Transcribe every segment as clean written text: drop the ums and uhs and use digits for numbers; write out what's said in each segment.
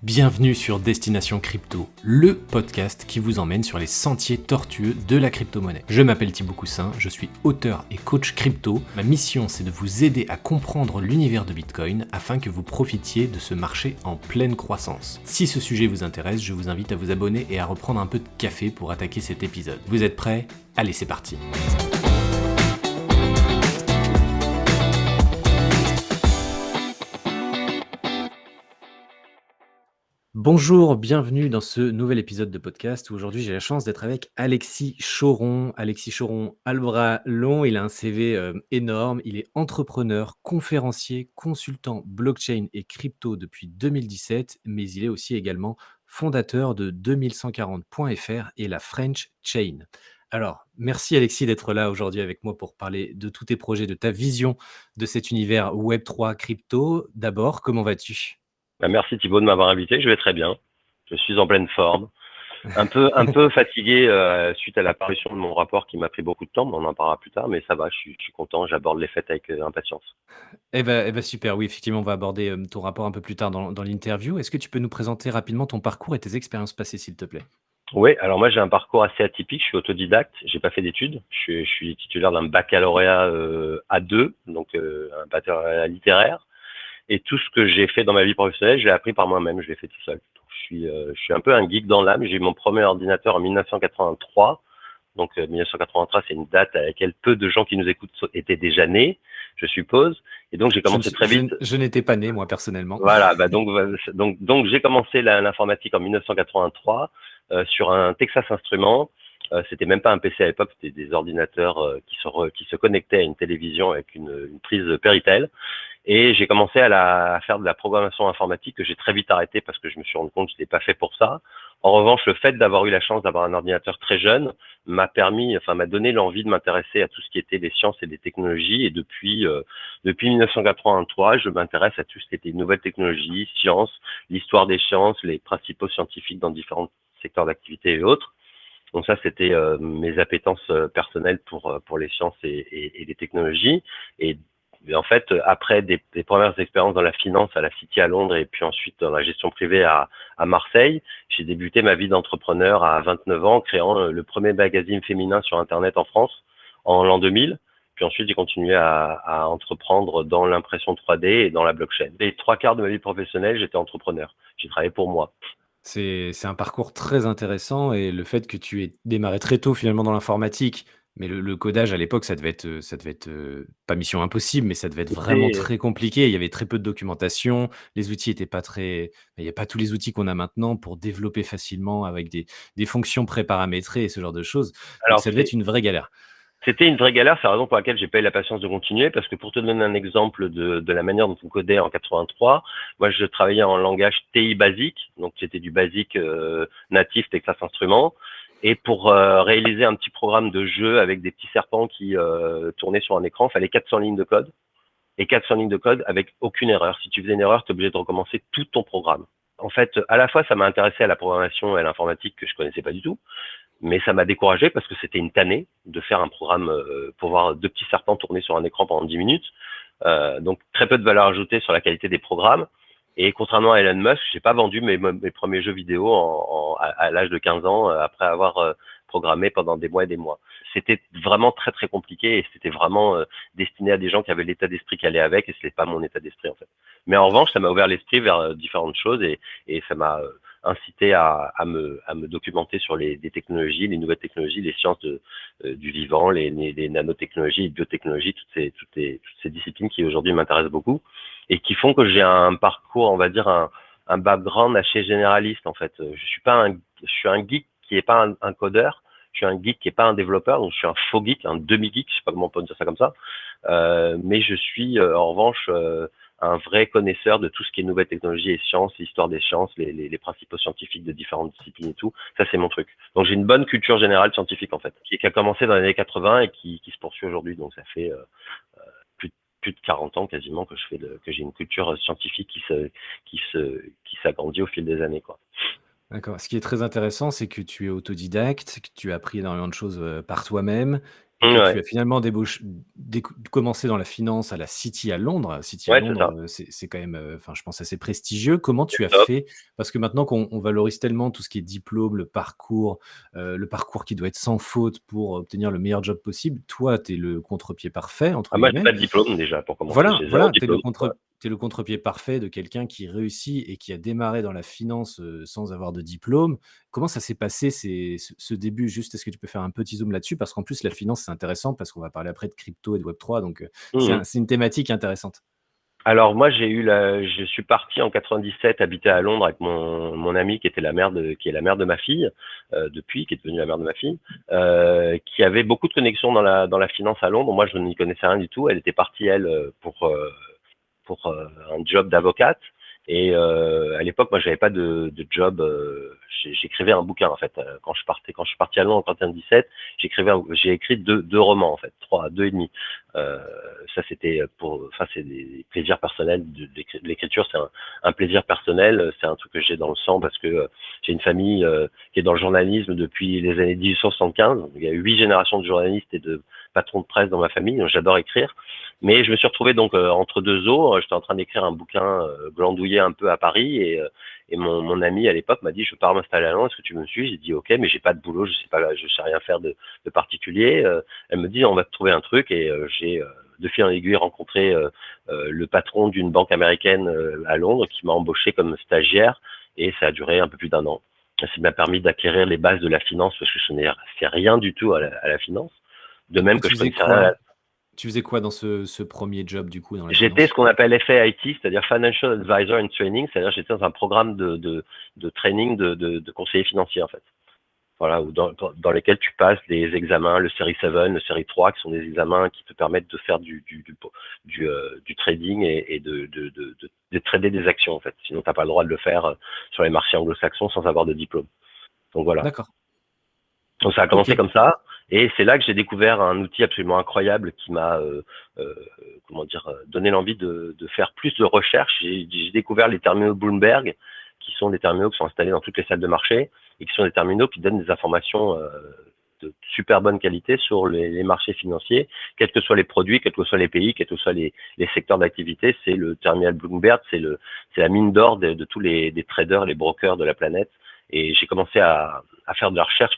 Bienvenue sur Destination Crypto, le podcast qui vous emmène sur les sentiers tortueux de la crypto-monnaie. Je m'appelle Thibaut Coussin, je suis auteur et coach crypto. Ma mission, c'est de vous aider à comprendre l'univers de Bitcoin afin que vous profitiez de ce marché en pleine croissance. Si ce sujet vous intéresse, je vous invite à vous abonner et à reprendre un peu de café pour attaquer cet épisode. Vous êtes prêts? Allez, c'est parti. Bonjour, bienvenue dans ce nouvel épisode de podcast où aujourd'hui j'ai la chance d'être avec Alexis Choron. Alexis Choron a le bras long, il a un CV énorme, il est entrepreneur, conférencier, consultant blockchain et crypto depuis 2017, mais il est aussi également fondateur de 2140.fr et la French Chain. Alors, merci Alexis d'être là aujourd'hui avec moi pour parler de tous tes projets, de ta vision de cet univers Web3 crypto. D'abord, comment vas-tu? Merci Thibaut de m'avoir invité, je vais très bien. Je suis en pleine forme. Un peu fatigué suite à la parution de mon rapport qui m'a pris beaucoup de temps, mais on en parlera plus tard, mais ça va, je suis content, j'aborde les fêtes avec impatience. Eh ben, super, oui, effectivement, on va aborder, ton rapport un peu plus tard dans l'interview. Est-ce que tu peux nous présenter rapidement ton parcours et tes expériences passées, s'il te plaît? Oui, alors moi j'ai un parcours assez atypique, je suis autodidacte, j'ai pas fait d'études, je suis titulaire d'un baccalauréat A2, donc un baccalauréat littéraire, et tout ce que j'ai fait dans ma vie professionnelle, je l'ai appris par moi-même, je l'ai fait tout seul. Donc, je suis un peu un geek dans l'âme, j'ai eu mon premier ordinateur en 1983. Donc 1983, c'est une date à laquelle peu de gens qui nous écoutent étaient déjà nés, je suppose. Et donc j'ai Je ne commencé suis très vite. je n'étais pas né, moi, personnellement. Voilà, donc j'ai commencé l'informatique en 1983 sur un Texas Instruments. C'était même pas un PC à l'époque, c'était des ordinateurs qui se connectaient à une télévision avec une prise Péritel. Et j'ai commencé à faire de la programmation informatique que j'ai très vite arrêté parce que je me suis rendu compte que je n'étais pas fait pour ça. En revanche, le fait d'avoir eu la chance d'avoir un ordinateur très jeune m'a donné l'envie de m'intéresser à tout ce qui était les sciences et les technologies. Et depuis 1983, je m'intéresse à tout ce qui était nouvelles technologies, sciences, l'histoire des sciences, les principaux scientifiques dans différents secteurs d'activité et autres. Donc ça, c'était mes appétences personnelles pour les sciences et les technologies. Et en fait, après des premières expériences dans la finance à la City à Londres et puis ensuite dans la gestion privée à Marseille, j'ai débuté ma vie d'entrepreneur à 29 ans en créant le premier magazine féminin sur Internet en France en l'an 2000. Puis ensuite, j'ai continué à entreprendre dans l'impression 3D et dans la blockchain. Les trois quarts de ma vie professionnelle, j'étais entrepreneur. J'ai travaillé pour moi. C'est un parcours très intéressant et le fait que tu aies démarré très tôt, finalement, dans l'informatique, mais le codage à l'époque, ça devait être, pas mission impossible, mais ça devait être vraiment C'était très compliqué. Il y avait très peu de documentation, les outils étaient pas très il y a pas tous les outils qu'on a maintenant pour développer facilement avec des fonctions préparamétrées et ce genre de choses. Donc alors ça devait c'est être une vraie galère. C'était une vraie galère, c'est la raison pour laquelle j'ai pas eu la patience de continuer, parce que pour te donner un exemple de la manière dont on codait en 83, moi je travaillais en langage TI basique, donc c'était du basique natif Texas Instruments, et pour réaliser un petit programme de jeu avec des petits serpents qui tournaient sur un écran, il fallait 400 lignes de code, et 400 lignes de code avec aucune erreur. Si tu faisais une erreur, tu es obligé de recommencer tout ton programme. En fait, à la fois, ça m'a intéressé à la programmation et à l'informatique que je connaissais pas du tout, mais ça m'a découragé parce que c'était une tannée de faire un programme pour voir deux petits serpents tourner sur un écran pendant 10 minutes. Donc très peu de valeur ajoutée sur la qualité des programmes. Et contrairement à Elon Musk, j'ai pas vendu mes premiers jeux vidéo à l'âge de 15 ans après avoir programmé pendant des mois et des mois. C'était vraiment très très compliqué et c'était vraiment destiné à des gens qui avaient l'état d'esprit qui allait avec et ce n'est pas mon état d'esprit en fait. Mais en revanche, ça m'a ouvert l'esprit vers différentes choses et ça m'a incité à me documenter sur des technologies, les nouvelles technologies, les sciences du vivant, les nanotechnologies, les biotechnologies, toutes ces disciplines qui aujourd'hui m'intéressent beaucoup et qui font que j'ai un parcours, on va dire, un background assez généraliste en fait. Je suis un geek qui est pas un codeur, je suis un geek qui est pas un développeur, donc je suis un faux geek, un demi-geek, je sais pas comment on peut dire ça comme ça. Mais je suis en revanche un vrai connaisseur de tout ce qui est nouvelles technologies et sciences, l'histoire des sciences, les principaux scientifiques de différentes disciplines et tout. Ça, c'est mon truc. Donc, j'ai une bonne culture générale scientifique, en fait, qui a commencé dans les années 80 et qui se poursuit aujourd'hui. Donc, ça fait plus, plus de 40 ans quasiment que j'ai une culture scientifique qui s'agrandit au fil des années, quoi. D'accord. Ce qui est très intéressant, c'est que tu es autodidacte, que tu as appris énormément de choses, par toi-même et que tu Ouais, as finalement commencé dans la finance à la City à Londres. City à ouais, c'est Londres, ça. c'est quand même, enfin, je pense assez prestigieux. Comment tu C'est as top. fait? Parce que maintenant qu'on valorise tellement tout ce qui est diplôme, le parcours qui doit être sans faute pour obtenir le meilleur job possible. Toi, tu es le «contre-pied parfait» entre Ah, moi, j'ai guillemets. pas de diplôme déjà pour commencer, Voilà, j'ai zéro voilà, tu es diplôme. Ouais. le contre-pied parfait de quelqu'un qui réussit et qui a démarré dans la finance, sans avoir de diplôme. Comment ça s'est passé ce début? Juste, est-ce que tu peux faire un petit zoom là-dessus? Parce qu'en plus la finance, c'est intéressant parce qu'on va parler après de crypto et de web 3, donc Mmh. c'est une thématique intéressante. Alors moi, je suis parti en 97 habiter à Londres avec mon amie qui est la mère de ma fille, depuis, qui est devenue la mère de ma fille, qui avait beaucoup de connexions dans la finance à Londres. Moi, je n'y connaissais rien du tout. Elle était partie, elle, pour un job d'avocate. Et à l'époque, moi, j'avais pas de job. J'écrivais un bouquin en fait. Quand je suis parti à Londres en 97, j'ai écrit deux romans en fait, deux et demi. Euh, Ça c'était enfin c'est des plaisirs personnels. L'écriture, c'est un plaisir personnel. C'est un truc que j'ai dans le sang parce que j'ai une famille qui est dans le journalisme depuis les années 1875. Il y a 8 générations de journalistes et de patrons de presse dans ma famille. Donc j'adore écrire. Mais je me suis retrouvé donc entre deux eaux. J'étais en train d'écrire un bouquin glandouillé un peu à Paris et mon ami à l'époque m'a dit je pars m'installer à Londres, est-ce que tu me suis? J'ai dit ok, mais j'ai pas de boulot, je sais rien faire de particulier. Elle me dit on va te trouver un truc et j'ai de fil en aiguille rencontré le patron d'une banque américaine à Londres qui m'a embauché comme stagiaire et ça a duré un peu plus d'1 an. Ça m'a permis d'acquérir les bases de la finance parce que je n'ai fait rien du tout à la finance. De même Et que je connaissais rien. tu faisais quoi dans ce 1er job du coup dans la J'étais ce finance? qu'on appelle FAIT, c'est-à-dire Financial Advisor in Training, c'est-à-dire j'étais dans un programme de training de conseiller financier en fait. Voilà, dans lesquels tu passes des examens, le série 7, le série 3, qui sont des examens qui te permettent de faire du trading et de trader des actions en fait. Sinon, tu n'as pas le droit de le faire sur les marchés anglo-saxons sans avoir de diplôme. Donc voilà. D'accord. Donc ça a commencé OK. comme ça, et c'est là que j'ai découvert un outil absolument incroyable qui m'a, euh, comment dire, donné l'envie de faire plus de recherches. J'ai découvert les terminaux Bloomberg, qui sont des terminaux qui sont installés dans toutes les salles de marché et qui sont des terminaux qui donnent des informations de super bonne qualité sur les marchés financiers, quels que soient les produits, quels que soient les pays, quels que soient les secteurs d'activité. C'est le terminal Bloomberg, c'est la mine d'or de tous des traders, les brokers de la planète. Et j'ai commencé à faire de la recherche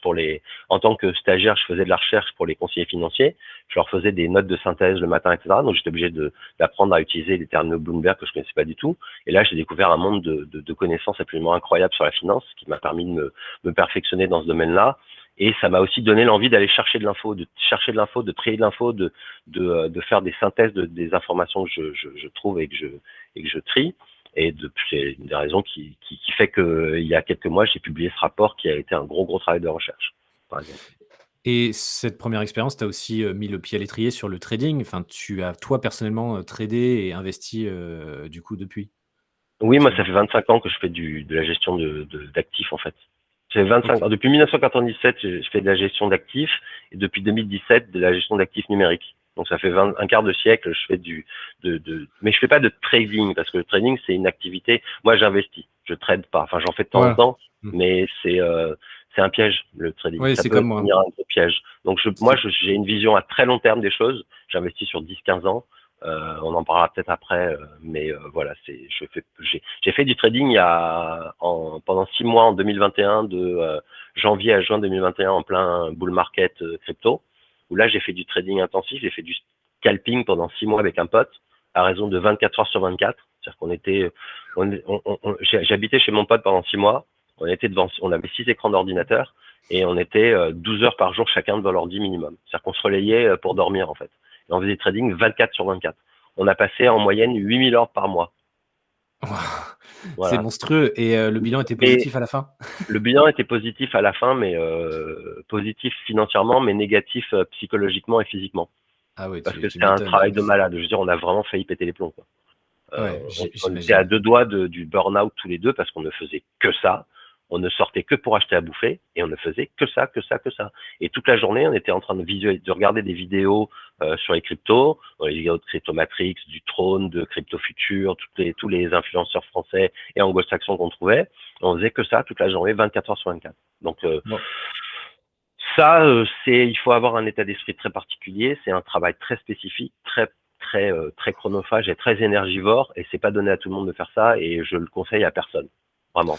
en tant que stagiaire, je faisais de la recherche pour les conseillers financiers. Je leur faisais des notes de synthèse le matin, etc. Donc j'étais obligé d'apprendre à utiliser les terminaux Bloomberg que je connaissais pas du tout. Et là, j'ai découvert un monde de connaissances absolument incroyables sur la finance, qui m'a permis de me perfectionner dans ce domaine-là. Et ça m'a aussi donné l'envie d'aller chercher de l'info, de trier de l'info, de faire des synthèses des informations que je trouve et que je trie. Et c'est une des raisons qui fait qu'il y a quelques mois, j'ai publié ce rapport qui a été un gros travail de recherche, par exemple. Et cette première expérience t'a aussi, mis le pied à l'étrier sur le trading? Enfin, tu as toi personnellement, tradé et investi, du coup depuis? Oui, moi, ça Absolument. fait 25 ans que je fais de la gestion d'actifs, en fait. J'ai 25 OK. ans. Depuis 1997, je fais de la gestion d'actifs et depuis 2017, de la gestion d'actifs numériques. Donc, ça fait un quart de siècle, je fais mais je fais pas de trading parce que le trading, c'est une activité. Moi, j'investis. Je trade pas. Enfin, j'en fais de temps en Voilà. temps, Mmh. mais c'est un piège, le trading. Oui, Ça c'est peut comme moi. devenir un gros piège. Donc, C'est j'ai une vision à très long terme des choses. J'investis sur 10, 15 ans. On en parlera peut-être après, mais voilà, j'ai fait du trading pendant 6 mois en 2021, de janvier à juin 2021, en plein bull market crypto, où là j'ai fait du trading intensif, j'ai fait du scalping pendant 6 mois avec un pote, à raison de 24 heures sur 24. C'est-à-dire qu'on était, j'habitais chez mon pote pendant 6 mois, on avait 6 écrans d'ordinateur et on était 12 heures par jour chacun devant l'ordi minimum. C'est-à-dire qu'on se relayait pour dormir en fait. Et on faisait du trading 24 sur 24. On a passé en moyenne 8000 ordres par mois. c'est Voilà. monstrueux et le bilan était Et positif à la fin? le bilan était positif à la fin, mais positif financièrement, mais négatif psychologiquement et physiquement. Ah ouais, Parce que tu c'est un m'étonnes. travail de malade. Je veux dire, on a vraiment failli péter les plombs, quoi. Ouais, On était à j'imagine. 2 doigts du burn-out tous les deux parce qu'on ne faisait que ça. On ne sortait que pour acheter à bouffer et on ne faisait que ça, que ça, que ça. Et toute la journée, on était en train de regarder des vidéos sur les cryptos, les vidéos de Cryptomatrix, du Trône, de Crypto Future, tous les influenceurs français et anglo-saxons qu'on trouvait. On faisait que ça toute la journée, 24 heures sur 24. Donc, Bon. Ça, il faut avoir un état d'esprit très particulier. C'est un travail très spécifique, très chronophage et très énergivore. Et c'est pas donné à tout le monde de faire ça. Et je le conseille à personne, vraiment.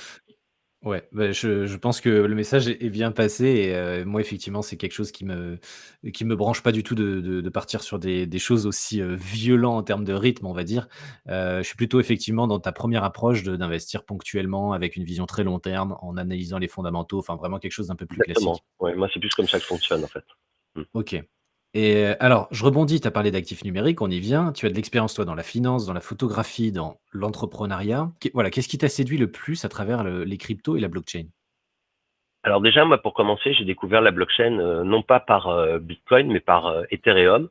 Ouais, bah, je pense que le message est bien passé et moi effectivement, c'est quelque chose qui me branche pas du tout de partir sur des choses aussi, violents en termes de rythme, on va dire. Je suis plutôt effectivement dans ta première approche d'investir ponctuellement avec une vision très long terme, en analysant les fondamentaux, enfin vraiment quelque chose d'un peu plus Exactement. classique. Ouais, moi, c'est plus comme ça que je fonctionne, en fait. Mm. OK. Et alors je rebondis, tu as parlé d'actifs numériques, on y vient. Tu as de l'expérience toi dans la finance, dans la photographie, dans l'entrepreneuriat. Qu'est-ce qui t'a séduit le plus à travers les cryptos et la blockchain? Alors déjà, moi, pour commencer, j'ai découvert la blockchain non pas par Bitcoin, mais par Ethereum.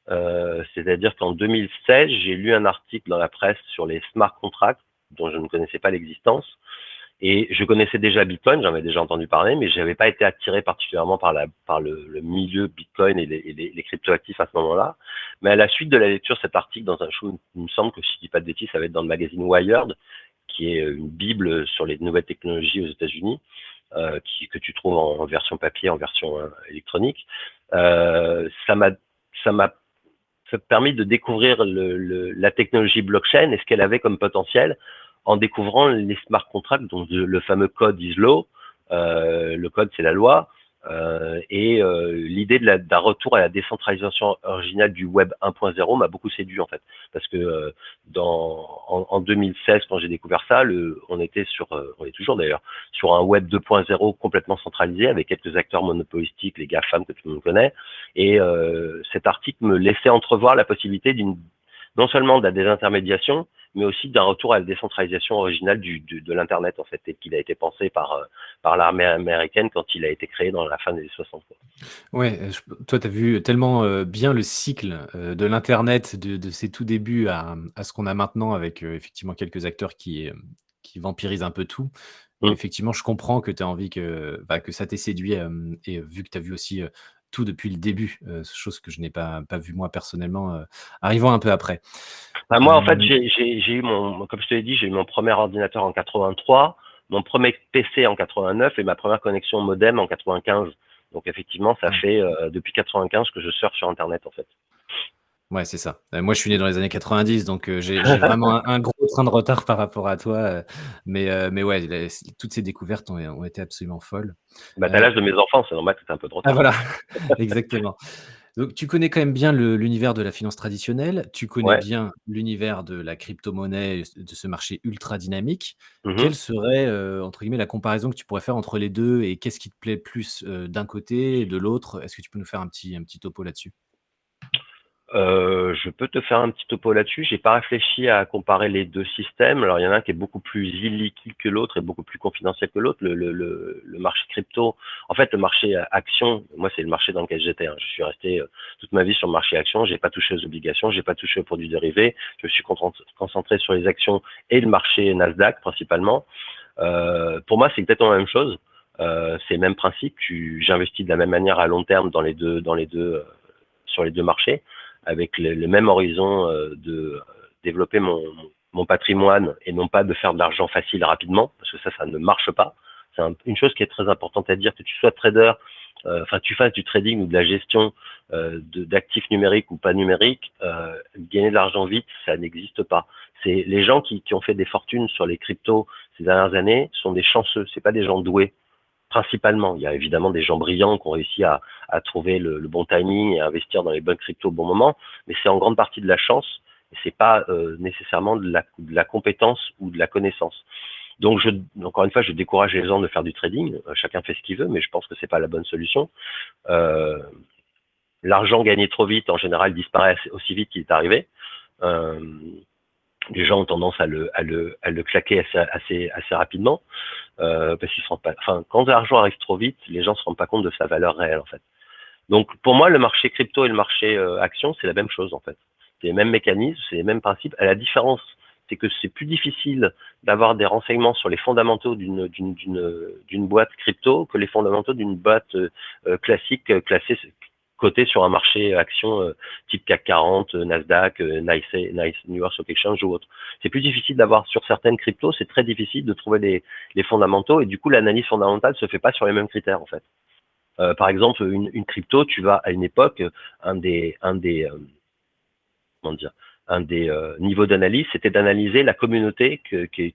C'est-à-dire qu'en 2016, j'ai lu un article dans la presse sur les smart contracts dont je ne connaissais pas l'existence. Et je connaissais déjà Bitcoin, j'en avais déjà entendu parler, mais je n'avais pas été attiré particulièrement par le milieu Bitcoin et les cryptoactifs à ce moment-là. Mais à la suite de la lecture de cet article dans un show, il me semble que si je dis pas de bêtises, ça va être dans le magazine Wired, qui est une bible sur les nouvelles technologies aux États-Unis, que tu trouves en version papier, en version électronique. Ça m'a ça m'a permis de découvrir la technologie blockchain et ce qu'elle avait comme potentiel en découvrant les smart contracts, donc le fameux code is law. Le code, c'est la loi. L'idée d'un retour à la décentralisation originale du web 1.0 m'a beaucoup séduit en fait, parce que en 2016, quand j'ai découvert ça, on était on est toujours d'ailleurs sur un web 2.0 complètement centralisé avec quelques acteurs monopolistiques, les GAFAM que tout le monde connaît. Et cet article me laissait entrevoir la possibilité non seulement de la désintermédiation, mais aussi d'un retour à la décentralisation originale de l'Internet, en fait, tel qu'il a été pensé par l'armée américaine quand il a été créé dans la fin des années 60. Quoi. Ouais, toi, tu as vu tellement, bien le cycle, de l'internet, de ses tout débuts à ce qu'on a maintenant avec, effectivement quelques acteurs qui vampirisent un peu tout. Mm. Effectivement, je comprends que tu as envie que ça t'ait séduit, et vu que tu as vu aussi, tout depuis le début, chose que je n'ai pas vu moi personnellement, arrivant un peu après. Enfin, moi, en fait, Hem, j'ai eu comme je te l'ai dit, j'ai eu mon premier ordinateur en 83, mon premier PC en 89 et ma première connexion modem en 95. Donc, effectivement, ça ouais. fait depuis 95 que je surfe sur Internet, en fait. Ouais, c'est ça. Moi, je suis né dans les années 90, donc j'ai vraiment un gros train de retard par rapport à toi, mais ouais, toutes ces découvertes ont été absolument folles. Bah, t'as Heu, l'âge de mes enfants, c'est normal que t'aies un peu de ah retard. voilà, exactement. Donc tu connais quand même bien l'univers de la finance traditionnelle, tu connais Ouais. bien l'univers de la crypto-monnaie, de ce marché ultra dynamique. Mhm. Quelle serait, entre guillemets, «la comparaison» que tu pourrais faire entre les 2 et qu'est-ce qui te plaît plus, d'un côté et de l'autre? Est-ce que tu peux nous faire un petit topo là-dessus? Je peux te faire un petit topo là-dessus. J'ai pas réfléchi à comparer les 2 systèmes. Alors, il y en a un qui est beaucoup plus illiquide que l'autre et beaucoup plus confidentiel que l'autre. Le marché crypto, en fait, le marché action, moi, c'est le marché dans lequel j'étais, hein. Je suis resté toute ma vie sur le marché action. J'ai pas touché aux obligations, j'ai pas touché aux produits dérivés. Je me suis concentré sur les actions et le marché Nasdaq principalement. Pour moi, c'est exactement la même chose. C'est le même principe. J'investis de la même manière à long terme sur les deux marchés, avec le même horizon de développer mon patrimoine et non pas de faire de l'argent facile rapidement, parce que ça ne marche pas. C'est une chose qui est très importante à dire, que tu sois trader, enfin tu fasses du trading ou de la gestion d'actifs numériques ou pas numériques, gagner de l'argent vite, ça n'existe pas. C'est les gens qui ont fait des fortunes sur les cryptos ces dernières années sont des chanceux, c'est pas des gens doués. Principalement, il y a évidemment des gens brillants qui ont réussi à trouver le bon timing et à investir dans les bonnes cryptos au bon moment, mais c'est en grande partie de la chance et c'est pas nécessairement de la compétence ou de la connaissance. Donc, encore une fois, je décourage les gens de faire du trading. Chacun fait ce qu'il veut, mais je pense que c'est pas la bonne solution. Euh, L'argent gagné trop vite, en général, disparaît aussi vite qu'il est arrivé. Euh, les gens ont tendance à le claquer assez rapidement. Parce qu'ils se rendent pas. Enfin, quand l'argent arrive trop vite, les gens se rendent pas compte de sa valeur réelle en fait. Donc pour moi, le marché crypto et le marché action, c'est la même chose en fait. C'est les mêmes mécanismes, c'est les mêmes principes. À la différence, c'est que c'est plus difficile d'avoir des renseignements sur les fondamentaux d'une boîte crypto que les fondamentaux d'une boîte classique classée cotée sur un marché action type CAC 40, Nasdaq, Nice, New York Stock Exchange ou autre. C'est plus difficile d'avoir sur certaines cryptos, c'est très difficile de trouver les fondamentaux et du coup l'analyse fondamentale se fait pas sur les mêmes critères en fait. Par exemple, une crypto, tu vas à une époque, un des comment dire, un des niveaux d'analyse, c'était d'analyser la communauté qui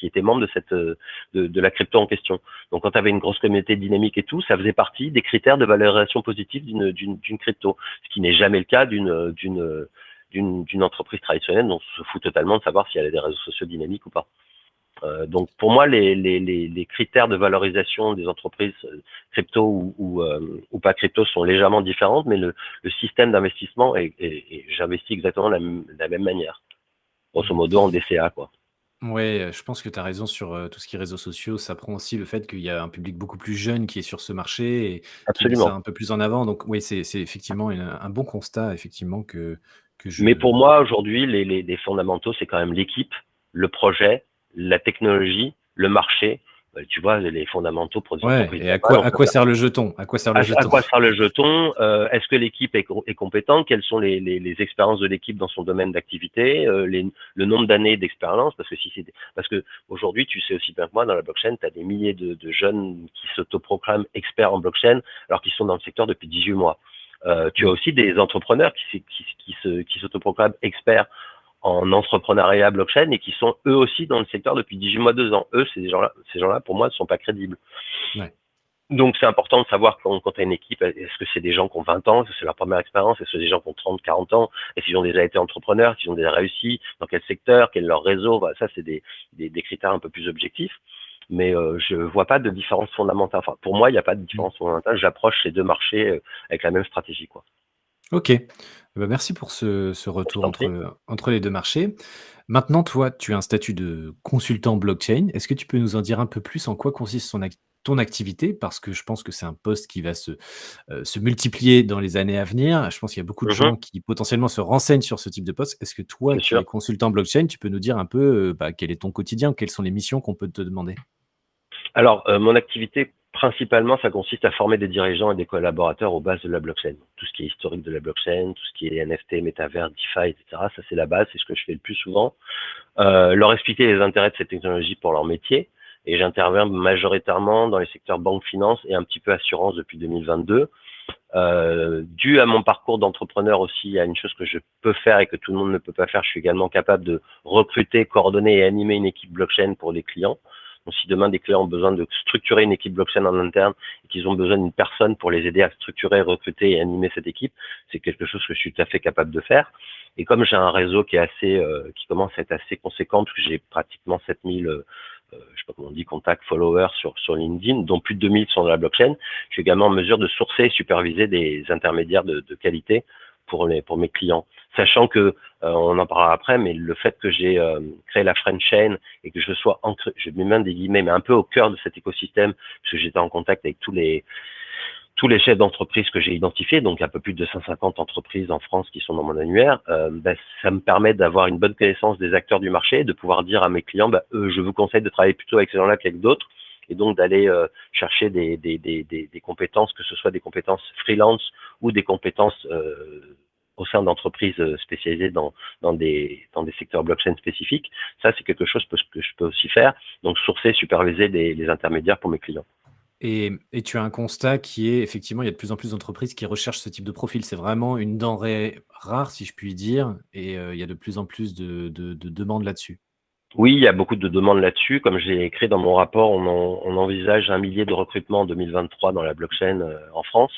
était membre de de la crypto en question. Donc, quand tu avais une grosse communauté dynamique et tout, ça faisait partie des critères de valorisation positive d'une crypto, ce qui n'est jamais le cas d'une entreprise traditionnelle dont on se fout totalement de savoir si elle a des réseaux sociaux dynamiques ou pas. Donc pour moi, les critères de valorisation des entreprises crypto ou pas crypto sont légèrement différentes, mais le système d'investissement j'investis exactement de la même manière, grosso Mmh. modo en DCA, quoi. Ouais, je pense que tu as raison sur, tout ce qui est réseaux sociaux. Ça prend aussi le fait qu'il y a un public beaucoup plus jeune qui est sur ce marché et qui met ça Absolument. un peu plus en avant. Donc oui, c'est effectivement un bon constat effectivement que Mais je pour moi, aujourd'hui, les fondamentaux, c'est quand même l'équipe, le projet, la technologie, le marché. Tu vois, les fondamentaux pour des ouais, entreprises et normales, on à peut quoi faire sert le jeton? À quoi sert le à jeton? quoi sert le jeton? Est-ce que l'équipe est compétente? Quelles sont les expériences de l'équipe dans son domaine d'activité? Le nombre d'années d'expérience? Parce que parce que aujourd'hui, tu sais aussi bien que moi, dans la blockchain, tu as des milliers de jeunes qui s'autoproclament experts en blockchain alors qu'ils sont dans le secteur depuis 18 mois. Tu as Mmh. aussi des entrepreneurs qui s'autoproclament experts en entrepreneuriat blockchain et qui sont eux aussi dans le secteur depuis 18 mois, 2 ans. Eux, ces gens-là, pour moi, ne sont pas crédibles. Ouais. Donc, c'est important de savoir quand tu as une équipe, est-ce que c'est des gens qui ont 20 ans, est-ce que c'est leur première expérience, est-ce que c'est des gens qui ont 30, 40 ans, est-ce qu'ils ont déjà été entrepreneurs, s'ils ont déjà réussi, dans quel secteur, quel est leur réseau, voilà, ça, c'est des critères un peu plus objectifs. Mais je vois pas de différence fondamentale. Enfin, pour moi, il n'y a pas de Mmh. différence fondamentale. J'approche ces deux marchés avec la même stratégie, quoi. OK. Bah, merci pour ce Je retour t'en prie. entre les 2 marchés. Maintenant, toi, tu as un statut de consultant blockchain. Est-ce que tu peux nous en dire un peu plus en quoi consiste ton activité? Parce que je pense que c'est un poste qui va se multiplier dans les années à venir. Je pense qu'il y a beaucoup de Mhm, gens qui potentiellement se renseignent sur ce type de poste. Est-ce que toi, bien qui sûr. es consultant blockchain, tu peux nous dire un peu, bah, quel est ton quotidien? Quelles sont les missions qu'on peut te demander? Alors, mon activité, principalement, ça consiste à former des dirigeants et des collaborateurs aux bases de la blockchain. Tout ce qui est historique de la blockchain, tout ce qui est NFT, métavers, DeFi, etc. Ça, c'est la base, c'est ce que je fais le plus souvent. Leur expliquer les intérêts de cette technologie pour leur métier. Et j'interviens majoritairement dans les secteurs banque, finance et un petit peu assurance depuis 2022. Dû à mon parcours d'entrepreneur aussi, il y a une chose que je peux faire et que tout le monde ne peut pas faire. Je suis également capable de recruter, coordonner et animer une équipe blockchain pour des clients. Donc, si demain des clients ont besoin de structurer une équipe blockchain en interne et qu'ils ont besoin d'une personne pour les aider à structurer, recruter et animer cette équipe, c'est quelque chose que je suis tout à fait capable de faire. Et comme j'ai un réseau qui commence à être assez conséquent, parce que j'ai pratiquement 7000 je sais pas comment on dit, contacts, followers sur LinkedIn, dont plus de 2000 sont dans la blockchain. Je suis également en mesure de sourcer et superviser des intermédiaires de qualité pour mes clients. Sachant que, on en parlera après, mais le fait que j'ai créé la French Chain et que je sois ancré, je mets même des guillemets, mais un peu au cœur de cet écosystème, parce que j'étais en contact avec tous les chefs d'entreprise que j'ai identifiés, donc un peu plus de 250 entreprises en France qui sont dans mon annuaire, ça me permet d'avoir une bonne connaissance des acteurs du marché, de pouvoir dire à mes clients, je vous conseille de travailler plutôt avec ces gens-là qu'avec d'autres, et donc d'aller chercher des compétences, que ce soit des compétences freelance ou des compétences au sein d'entreprises spécialisées dans des secteurs blockchain spécifiques. Ça, c'est quelque chose que je peux aussi faire, donc sourcer, superviser les intermédiaires pour mes clients. Et tu as un constat qui est effectivement, il y a de plus en plus d'entreprises qui recherchent ce type de profil. C'est vraiment une denrée rare, si je puis dire, et il y a de plus en plus de demandes là-dessus. Oui, il y a beaucoup de demandes là-dessus. Comme j'ai écrit dans mon rapport, on envisage 1 millier de recrutements en 2023 dans la blockchain en France,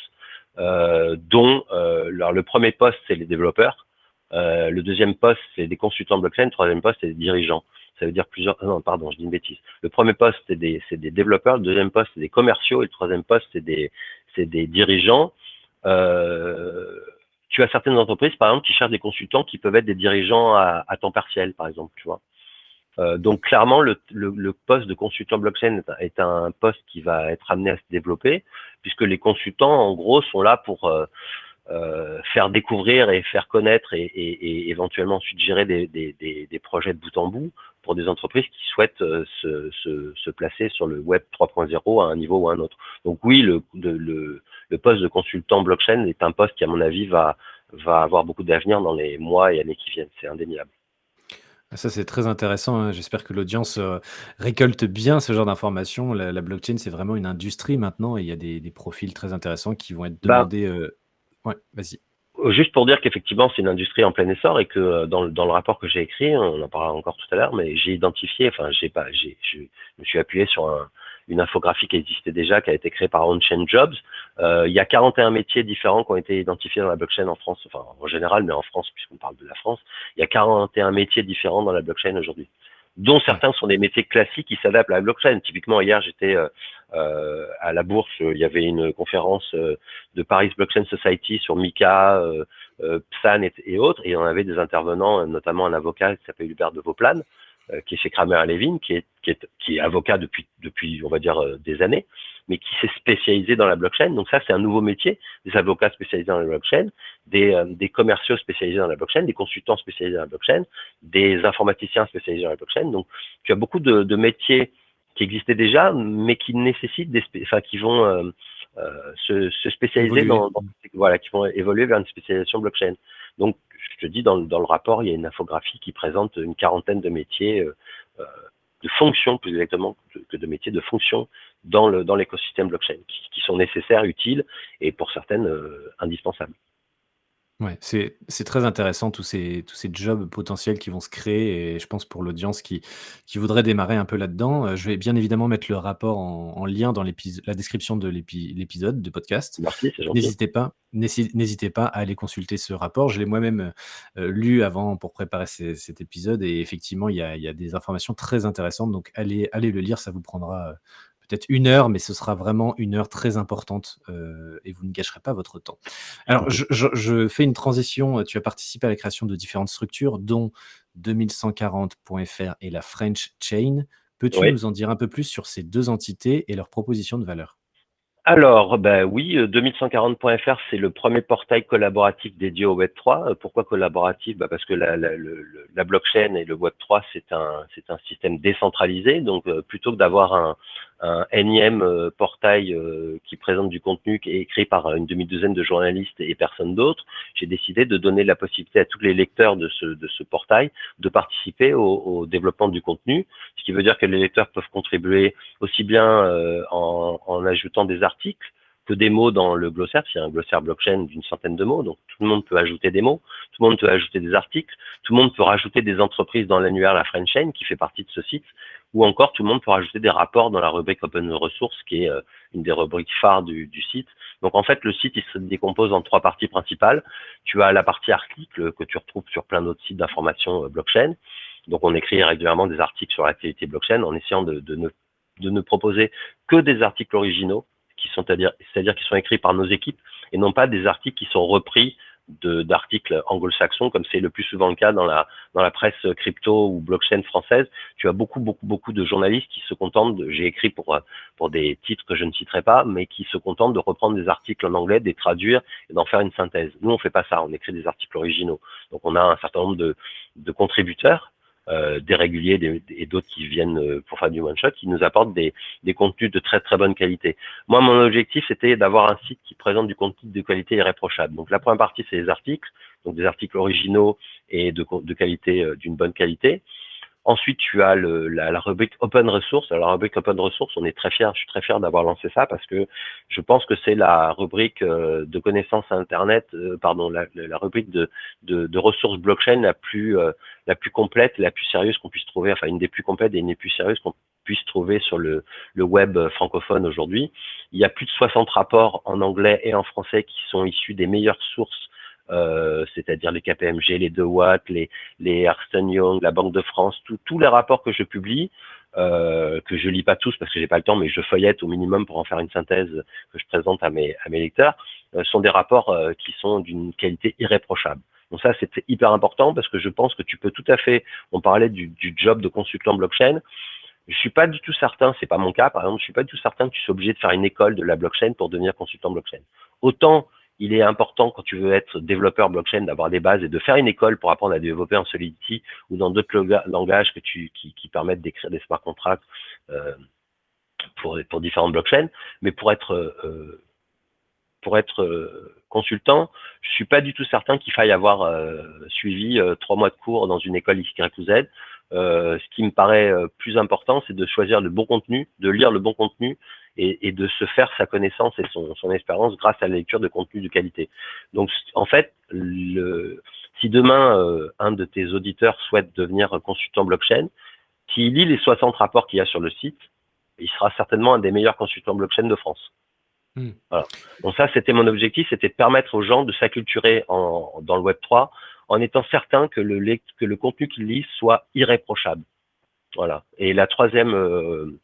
dont alors, le premier poste, c'est les développeurs. Le deuxième poste, c'est des consultants blockchain. Le troisième poste, c'est des dirigeants. Ça veut dire plusieurs... non, pardon, je dis une bêtise. Le premier poste, c'est des développeurs. Le deuxième poste, c'est des commerciaux. Et le troisième poste, c'est des dirigeants. Euh, Tu as certaines entreprises, par exemple, qui cherchent des consultants qui peuvent être des dirigeants à temps partiel, par exemple, tu vois. Donc clairement, le poste de consultant blockchain est un poste qui va être amené à se développer, puisque les consultants, en gros, sont là pour faire découvrir et faire connaître et éventuellement ensuite gérer des projets de bout en bout pour des entreprises qui souhaitent se placer sur le web 3.0 à un niveau ou à un autre. Donc oui, le poste de consultant blockchain est un poste qui, à mon avis, va avoir beaucoup d'avenir dans les mois et années qui viennent. C'est indéniable. Ça, c'est très intéressant, hein. J'espère que l'audience, récolte bien ce genre d'informations. La blockchain, c'est vraiment une industrie maintenant et il y a des profils très intéressants qui vont être Bah, demandés, ouais, vas-y. juste pour dire qu'effectivement, c'est une industrie en plein essor et que dans le rapport que j'ai écrit, on en parlera encore tout à l'heure, mais j'ai identifié, enfin, j'ai pas, je me suis appuyé sur une infographie qui existait déjà, qui a été créée par On-Chain Jobs. Il y a 41 métiers différents qui ont été identifiés dans la blockchain en France, enfin, en général, mais en France, puisqu'on parle de la France, il y a 41 métiers différents dans la blockchain aujourd'hui, dont Ouais, certains sont des métiers classiques qui s'adaptent à la blockchain. Typiquement, hier, j'étais à la bourse, il y avait une conférence de Paris Blockchain Society sur Mika, Psan et autres, et on avait des intervenants, notamment un avocat qui s'appelle Hubert de Vauplane, qui est chez Kramer Levin, qui est avocat depuis on va dire des années, mais qui s'est spécialisé dans la blockchain. Donc ça, c'est un nouveau métier, des avocats spécialisés dans la blockchain, des commerciaux spécialisés dans la blockchain, des consultants spécialisés dans la blockchain, des informaticiens spécialisés dans la blockchain. Donc tu as beaucoup de métiers qui existaient déjà, mais qui nécessitent enfin, qui vont se spécialiser évoluer. voilà, qui vont évoluer vers une spécialisation blockchain. Donc, je te dis, dans le rapport, il y a une infographie qui présente une quarantaine de métiers, de fonctions, plus exactement que de métiers, de fonctions dans l'écosystème blockchain, qui sont nécessaires, utiles et pour certaines indispensables. Ouais, c'est très intéressant tous ces jobs potentiels qui vont se créer et je pense pour l'audience qui voudrait démarrer un peu là-dedans, je vais bien évidemment mettre le rapport en lien dans la description de l'épisode de podcast. Merci, c'est Donc gentil. n'hésitez pas à aller consulter ce rapport. Je l'ai moi-même, lu avant pour préparer cet épisode et effectivement il y a des informations très intéressantes donc allez le lire, ça vous prendra, peut-être 1 heure, mais ce sera vraiment 1 heure très importante, et vous ne gâcherez pas votre temps. Alors, je fais une transition. Tu as participé à la création de différentes structures, dont 2140.fr et la French Chain. Peux-tu Oui. nous en dire un peu plus sur ces 2 entités et leurs propositions de valeur? Alors, bah oui, 2140.fr, c'est le premier portail collaboratif dédié au Web3. Pourquoi collaboratif? Bah parce que la blockchain et le Web3, c'est un système décentralisé. Donc, plutôt que d'avoir un énième portail qui présente du contenu qui est écrit par une demi-douzaine de journalistes et personne d'autre, j'ai décidé de donner la possibilité à tous les lecteurs de ce portail de participer au développement du contenu, ce qui veut dire que les lecteurs peuvent contribuer aussi bien en ajoutant des articles que des mots dans le glossaire. Il y a un glossaire blockchain d'une centaine de mots, donc tout le monde peut ajouter des mots, tout le monde peut ajouter des articles, tout le monde peut rajouter des entreprises dans l'annuaire La French Chain qui fait partie de ce site, ou encore tout le monde peut rajouter des rapports dans la rubrique Open Resources qui est une des rubriques phares du site. Donc en fait, le site il se décompose en 3 parties principales. Tu as la partie articles que tu retrouves sur plein d'autres sites d'information blockchain. Donc on écrit régulièrement des articles sur l'activité blockchain en essayant de ne proposer que des articles originaux, c'est-à-dire qui sont écrits par nos équipes, et non pas des articles qui sont repris d'articles anglo-saxons, comme c'est le plus souvent le cas dans la presse crypto ou blockchain française. Tu as beaucoup de journalistes qui se contentent j'ai écrit pour des titres que je ne citerai pas, mais qui se contentent de reprendre des articles en anglais, de les traduire et d'en faire une synthèse. Nous, on fait pas ça, on écrit des articles originaux. Donc on a un certain nombre de contributeurs, des réguliers et d'autres qui viennent pour faire du one-shot, qui nous apportent des contenus de très très bonne qualité. Moi, mon objectif, c'était d'avoir un site qui présente du contenu de qualité irréprochable. Donc la première partie, c'est les articles, donc des articles originaux et de qualité, d'une bonne qualité. Ensuite, tu as la rubrique Open Resource. Alors, la rubrique Open Resource, je suis très fier d'avoir lancé ça parce que je pense que c'est la rubrique de connaissances Internet, pardon, la rubrique de ressources blockchain la plus complète, la plus sérieuse qu'on puisse trouver, enfin une des plus complètes et une des plus sérieuses qu'on puisse trouver sur le web francophone aujourd'hui. Il y a plus de 60 rapports en anglais et en français qui sont issus des meilleures sources, c'est-à-dire les KPMG, les Deloitte, les Ernst Young, la Banque de France, tous les rapports que je publie, que je lis pas tous parce que j'ai pas le temps, mais je feuillette au minimum pour en faire une synthèse que je présente à mes lecteurs, sont des rapports qui sont d'une qualité irréprochable. Donc ça, c'est hyper important parce que je pense que tu peux tout à fait, on parlait du job de consultant blockchain, je suis pas du tout certain, c'est pas mon cas par exemple, je suis pas du tout certain que tu sois obligé de faire une école de la blockchain pour devenir consultant blockchain. Autant il est important quand tu veux être développeur blockchain d'avoir des bases et de faire une école pour apprendre à développer en Solidity ou dans d'autres langages qui permettent d'écrire des smart contracts pour différentes blockchains, mais pour être consultant, je suis pas du tout certain qu'il faille avoir suivi 3 mois de cours dans une école X, Y ou Z. Ce qui me paraît plus important, c'est de choisir le bon contenu, de lire le bon contenu et de se faire sa connaissance et son expérience grâce à la lecture de contenu de qualité. Donc, en fait, si demain, un de tes auditeurs souhaite devenir consultant blockchain, s'il lit les 60 rapports qu'il y a sur le site, il sera certainement un des meilleurs consultants blockchain de France. Hmm. Voilà. Donc ça, c'était mon objectif, c'était de permettre aux gens de s'acculturer dans le Web3 en étant certain que le contenu qu'ils lisent soit irréprochable. Voilà. Et la troisième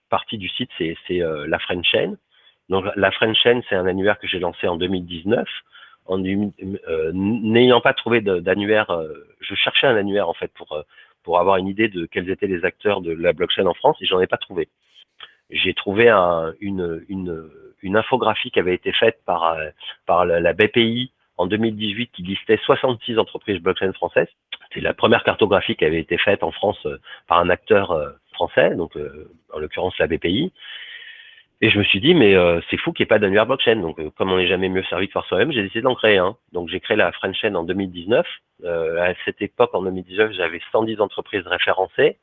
partie du site, c'est la French Chain. Donc la French Chain, c'est un annuaire que j'ai lancé en 2019. N'ayant pas trouvé d'annuaire, je cherchais un annuaire en fait pour avoir une idée de quels étaient les acteurs de la blockchain en France et j'en ai pas trouvé. J'ai trouvé une infographie qui avait été faite par la BPI en 2018 qui listait 66 entreprises blockchain françaises. C'est la première cartographie qui avait été faite en France par un acteur français, donc en l'occurrence la BPI. Et je me suis dit, mais c'est fou qu'il n'y ait pas d'annuaire blockchain. Donc, comme on n'est jamais mieux servi que par soi-même, j'ai décidé d'en créer un. Donc, j'ai créé la French Chain en 2019. À cette époque, en 2019, j'avais 110 entreprises référencées.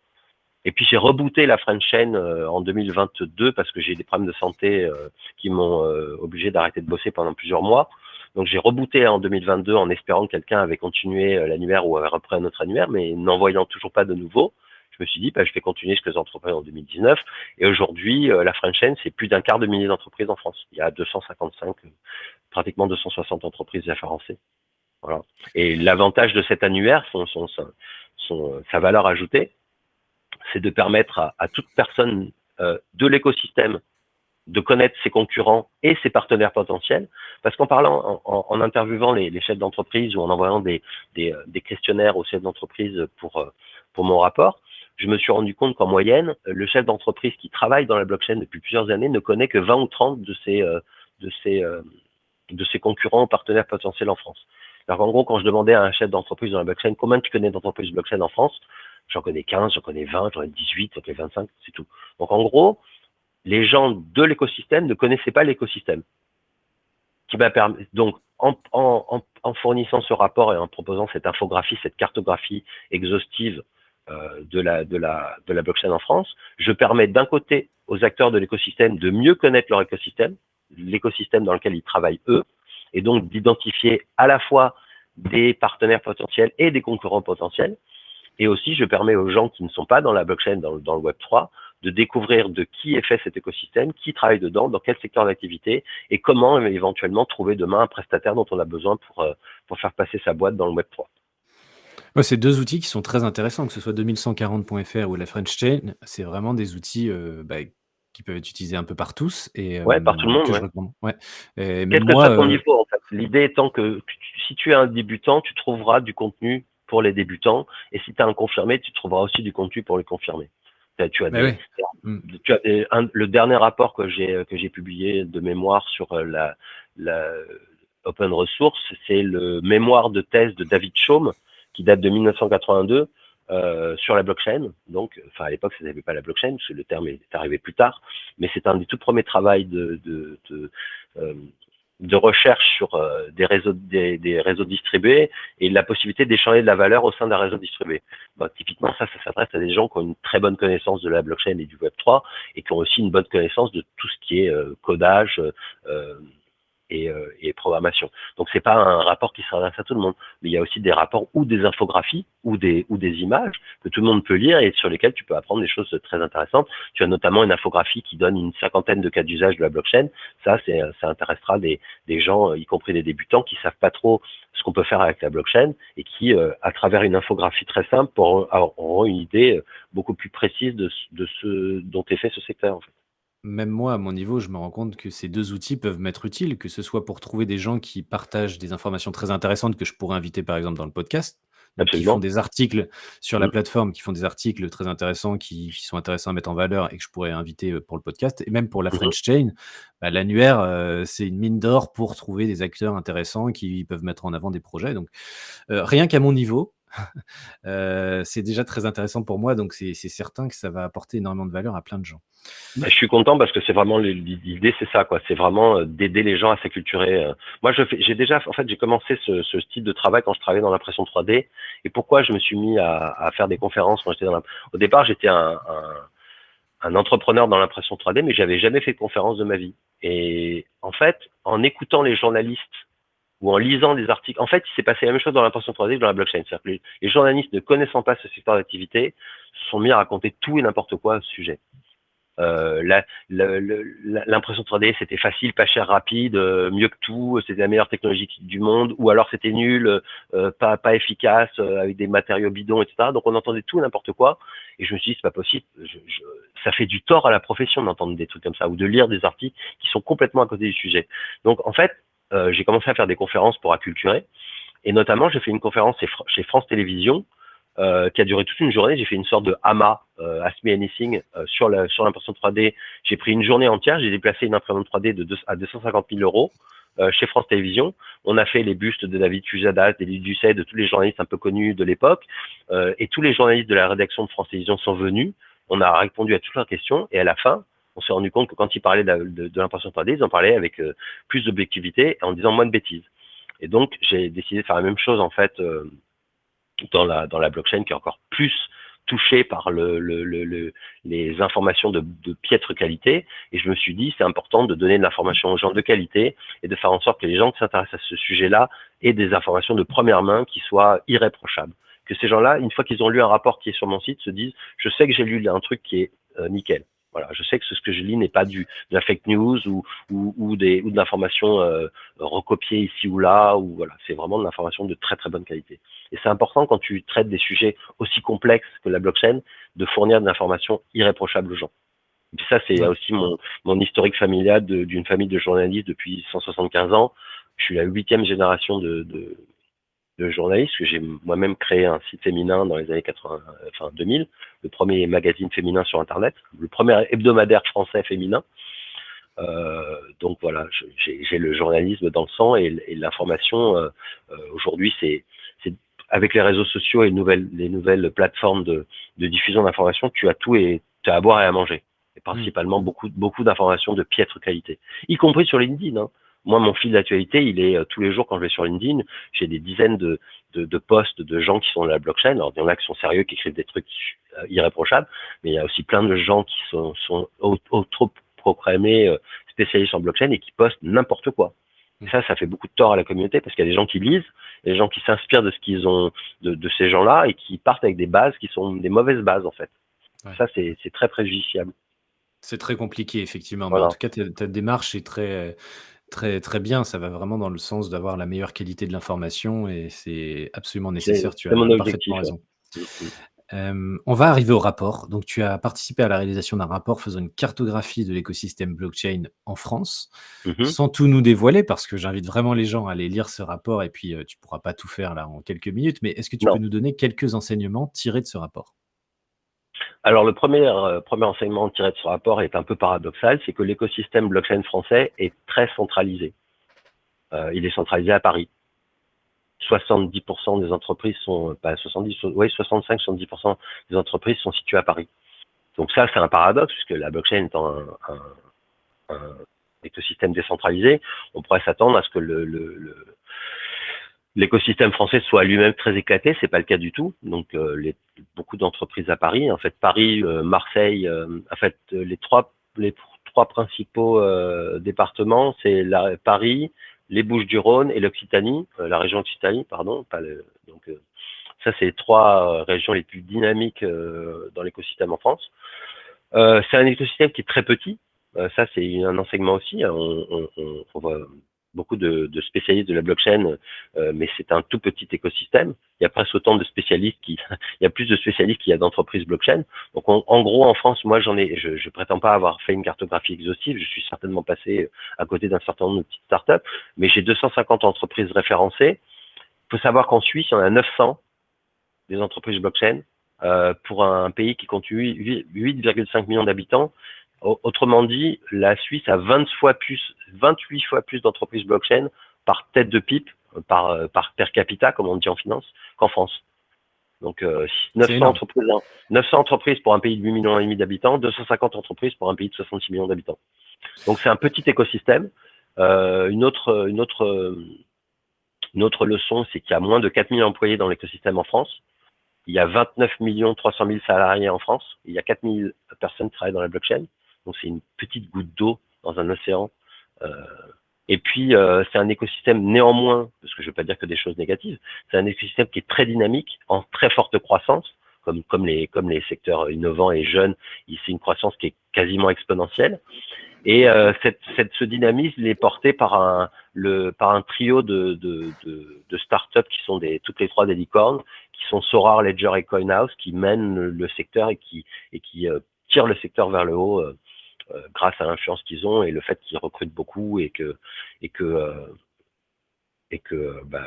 Et puis, j'ai rebooté la French Chain en 2022 parce que j'ai des problèmes de santé qui m'ont obligé d'arrêter de bosser pendant plusieurs mois. Donc, j'ai rebooté en 2022 en espérant que quelqu'un avait continué l'annuaire ou avait repris un autre annuaire, mais n'en voyant toujours pas de nouveau. Je me suis dit, je vais continuer ce que j'ai entrepris en 2019. Et aujourd'hui, la French Chain, c'est plus d'un quart de millier d'entreprises en France. Il y a 255, pratiquement 260 entreprises référencées. Voilà. Et l'avantage de cet annuaire, sa valeur ajoutée, c'est de permettre à toute personne de l'écosystème de connaître ses concurrents et ses partenaires potentiels. Parce qu'en parlant, en interviewant les chefs d'entreprise ou en envoyant des questionnaires aux chefs d'entreprise pour mon rapport, je me suis rendu compte qu'en moyenne, le chef d'entreprise qui travaille dans la blockchain depuis plusieurs années ne connaît que 20 ou 30 de ses concurrents ou partenaires potentiels en France. Alors en gros, quand je demandais à un chef d'entreprise dans la blockchain, combien tu connais d'entreprises blockchain en France? J'en connais 15, j'en connais 20, j'en connais 18, j'en connais 25, c'est tout. Donc en gros, les gens de l'écosystème ne connaissaient pas l'écosystème. Donc en fournissant ce rapport et en proposant cette infographie, cette cartographie exhaustive de la blockchain en France, je permets d'un côté aux acteurs de l'écosystème de mieux connaître leur écosystème, l'écosystème dans lequel ils travaillent eux, et donc d'identifier à la fois des partenaires potentiels et des concurrents potentiels. Et aussi, je permets aux gens qui ne sont pas dans la blockchain, dans le Web3, de découvrir de qui est fait cet écosystème, qui travaille dedans, dans quel secteur d'activité, et comment éventuellement trouver demain un prestataire dont on a besoin pour faire passer sa boîte dans le Web3. Ouais, c'est deux outils qui sont très intéressants, que ce soit 2140.fr ou la French Chain, c'est vraiment des outils qui peuvent être utilisés un peu par tous et Ouais, par tout le monde, que je ouais. recommande. Ouais. Et Quel même que soit moi, ton niveau, en fait. L'idée étant que si tu es un débutant, tu trouveras du contenu pour les débutants, et si tu es un confirmé, tu trouveras aussi du contenu pour les confirmés. Tu as bah ouais. Mm. le dernier rapport que j'ai publié de mémoire sur la open resource, c'est le mémoire de thèse de David Chaume qui date de 1982 sur la blockchain. Donc, enfin à l'époque, ça n'avait pas la blockchain parce que le terme est arrivé plus tard, mais c'est un des tout premiers travaux de recherche sur des réseaux distribués et la possibilité d'échanger de la valeur au sein d'un réseau distribué. Bah, typiquement, ça s'adresse à des gens qui ont une très bonne connaissance de la blockchain et du Web3 et qui ont aussi une bonne connaissance de tout ce qui est codage et programmation. Donc c'est pas un rapport qui s'adresse à tout le monde, mais il y a aussi des rapports ou des infographies ou des images que tout le monde peut lire et sur lesquelles tu peux apprendre des choses très intéressantes. Tu as notamment une infographie qui donne une 50aine de cas d'usage de la blockchain. Ça intéressera des gens, y compris des débutants, qui savent pas trop ce qu'on peut faire avec la blockchain et qui, à travers une infographie très simple, auront une idée beaucoup plus précise de ce dont est fait ce secteur, en fait. Même moi, à mon niveau, je me rends compte que ces deux outils peuvent m'être utiles, que ce soit pour trouver des gens qui partagent des informations très intéressantes que je pourrais inviter, par exemple, dans le podcast. Donc, qui font Absolument. des articles sur la Mmh. plateforme, qui font des articles très intéressants, qui sont intéressants à mettre en valeur et que je pourrais inviter pour le podcast. Et même pour la Mmh. French Chain, l'annuaire, c'est une mine d'or pour trouver des acteurs intéressants qui peuvent mettre en avant des projets. Donc, rien qu'à mon niveau, C'est déjà très intéressant pour moi, donc c'est certain que ça va apporter énormément de valeur à plein de gens. Bah, je suis content parce que c'est vraiment l'idée, c'est ça, quoi. C'est vraiment d'aider les gens à s'acculturer. Moi, j'ai déjà, en fait, j'ai commencé ce style de travail quand je travaillais dans l'impression 3D. Et pourquoi je me suis mis à faire des conférences quand j'étais au départ, j'étais un entrepreneur dans l'impression 3D, mais j'avais jamais fait de conférence de ma vie. Et en fait, en écoutant les journalistes ou en lisant des articles, en fait, il s'est passé la même chose dans l'impression 3D que dans la blockchain. C'est-à-dire que les journalistes, ne connaissant pas ce secteur d'activité, se sont mis à raconter tout et n'importe quoi à ce sujet. L'impression 3D, c'était facile, pas cher, rapide, mieux que tout, c'était la meilleure technologie du monde, ou alors c'était nul, pas efficace, avec des matériaux bidons, etc. Donc on entendait tout et n'importe quoi, et je me suis dit, c'est pas possible, ça fait du tort à la profession d'entendre des trucs comme ça, ou de lire des articles qui sont complètement à côté du sujet. Donc en fait, j'ai commencé à faire des conférences pour acculturer, et notamment j'ai fait une conférence chez France Télévisions, qui a duré toute une journée. J'ai fait une sorte de AMA, Ask Me Anything, sur l'impression 3D. J'ai pris une journée entière, j'ai déplacé une imprimante 3D à 250 000 euros chez France Télévisions. On a fait les bustes de David Pujadas, d'Élie Doucet, de tous les journalistes un peu connus de l'époque. Et tous les journalistes de la rédaction de France Télévisions sont venus. On a répondu à toutes leurs questions. Et à la fin, on s'est rendu compte que quand ils parlaient de l'impression 3D, ils en parlaient avec plus d'objectivité, en disant moins de bêtises. Et donc, j'ai décidé de faire la même chose, en fait, dans la blockchain, qui est encore plus touchée par les informations de piètre qualité. Et je me suis dit, c'est important de donner de l'information aux gens de qualité et de faire en sorte que les gens qui s'intéressent à ce sujet-là aient des informations de première main qui soient irréprochables. Que ces gens-là, une fois qu'ils ont lu un rapport qui est sur mon site, se disent, je sais que j'ai lu un truc qui est nickel. Voilà, je sais que ce que je lis n'est pas de la fake news ou de l'information recopiée ici ou là, ou voilà, c'est vraiment de l'information de très très bonne qualité. Et c'est important quand tu traites des sujets aussi complexes que la blockchain de fournir de l'information irréprochable aux gens. Et puis ça, c'est Ouais. aussi mon historique familial d'une famille de journalistes depuis 175 ans. Je suis la 8e génération de journalistes, que j'ai moi-même créé un site féminin dans les années 80, enfin 2000, le premier magazine féminin sur Internet, le premier hebdomadaire français féminin. Donc voilà, j'ai le journalisme dans le sang et l'information. Aujourd'hui, c'est avec les réseaux sociaux et les nouvelles plateformes de diffusion d'informations, tu as tout et tu as à boire et à manger. Et principalement beaucoup d'informations de piètre qualité, y compris sur LinkedIn. Hein. Moi, mon fil d'actualité, il est tous les jours quand je vais sur LinkedIn, j'ai des dizaines de posts de gens qui sont dans la blockchain. Alors, il y en a qui sont sérieux, qui écrivent des trucs irréprochables, mais il y a aussi plein de gens qui sont autoproclamés spécialistes en blockchain et qui postent n'importe quoi. Et ça fait beaucoup de tort à la communauté parce qu'il y a des gens qui lisent, des gens qui s'inspirent de ce qu'ils ont, de ces gens-là et qui partent avec des bases qui sont des mauvaises bases, en fait. Ouais. Ça, c'est très préjudiciable. C'est très compliqué, effectivement. Mais en Voilà. tout cas, ta démarche est très, très, très bien. Ça va vraiment dans le sens d'avoir la meilleure qualité de l'information et c'est absolument nécessaire. Tu as mon parfaitement objectif. raison. On va arriver au rapport. Donc, tu as participé à la réalisation d'un rapport faisant une cartographie de l'écosystème blockchain en France, sans tout nous dévoiler, parce que j'invite vraiment les gens à aller lire ce rapport et puis tu pourras pas tout faire là en quelques minutes. Mais est-ce que tu peux nous donner quelques enseignements tirés de ce rapport? Alors, le premier enseignement tiré de ce rapport est un peu paradoxal, c'est que l'écosystème blockchain français est très centralisé. Il est centralisé à Paris. 70% des entreprises sont, pas 70, oui, 65-70% des entreprises sont situées à Paris. Donc ça, c'est un paradoxe, puisque la blockchain étant un écosystème décentralisé, on pourrait s'attendre à ce que l'écosystème français soit lui-même très éclaté. C'est pas le cas du tout. Donc beaucoup d'entreprises à Paris. En fait, Paris, Marseille, en fait, les trois principaux départements, c'est Paris, les Bouches-du-Rhône et l'Occitanie, la région Occitanie, pardon. Donc ça, c'est les trois régions les plus dynamiques dans l'écosystème en France. C'est un écosystème qui est très petit. Ça, c'est un enseignement aussi. On voit beaucoup de spécialistes de la blockchain, mais c'est un tout petit écosystème. Il y a presque autant de spécialistes il y a plus de spécialistes qu'il y a d'entreprises blockchain. Donc, en gros, en France, moi, je prétends pas avoir fait une cartographie exhaustive. Je suis certainement passé à côté d'un certain nombre de petites startups, mais j'ai 250 entreprises référencées. Il faut savoir qu'en Suisse, il y en a 900 des entreprises blockchain, pour un pays qui compte 8,5 millions d'habitants. Autrement dit, la Suisse a 28 fois plus d'entreprises blockchain par tête de pipe, par per capita, comme on dit en finance, qu'en France. Donc, C'est 900 énorme. entreprises, 900 entreprises pour un pays de 8 millions et demi d'habitants, 250 entreprises pour un pays de 66 millions d'habitants. Donc, c'est un petit écosystème. Une autre leçon, c'est qu'il y a moins de 4 000 employés dans l'écosystème en France. Il y a 29 300 000 salariés en France. Il y a 4 000 personnes qui travaillent dans la blockchain. Donc, c'est une petite goutte d'eau dans un océan. Et puis, c'est un écosystème néanmoins, parce que je ne veux pas dire que des choses négatives, c'est un écosystème qui est très dynamique, en très forte croissance, comme les secteurs innovants et jeunes. C'est une croissance qui est quasiment exponentielle. Et ce dynamisme il est porté par un trio de startups qui sont toutes les trois des licornes, qui sont Sorar, Ledger et Coinhouse, qui mènent le secteur et qui tirent le secteur vers le haut grâce à l'influence qu'ils ont et le fait qu'ils recrutent beaucoup et que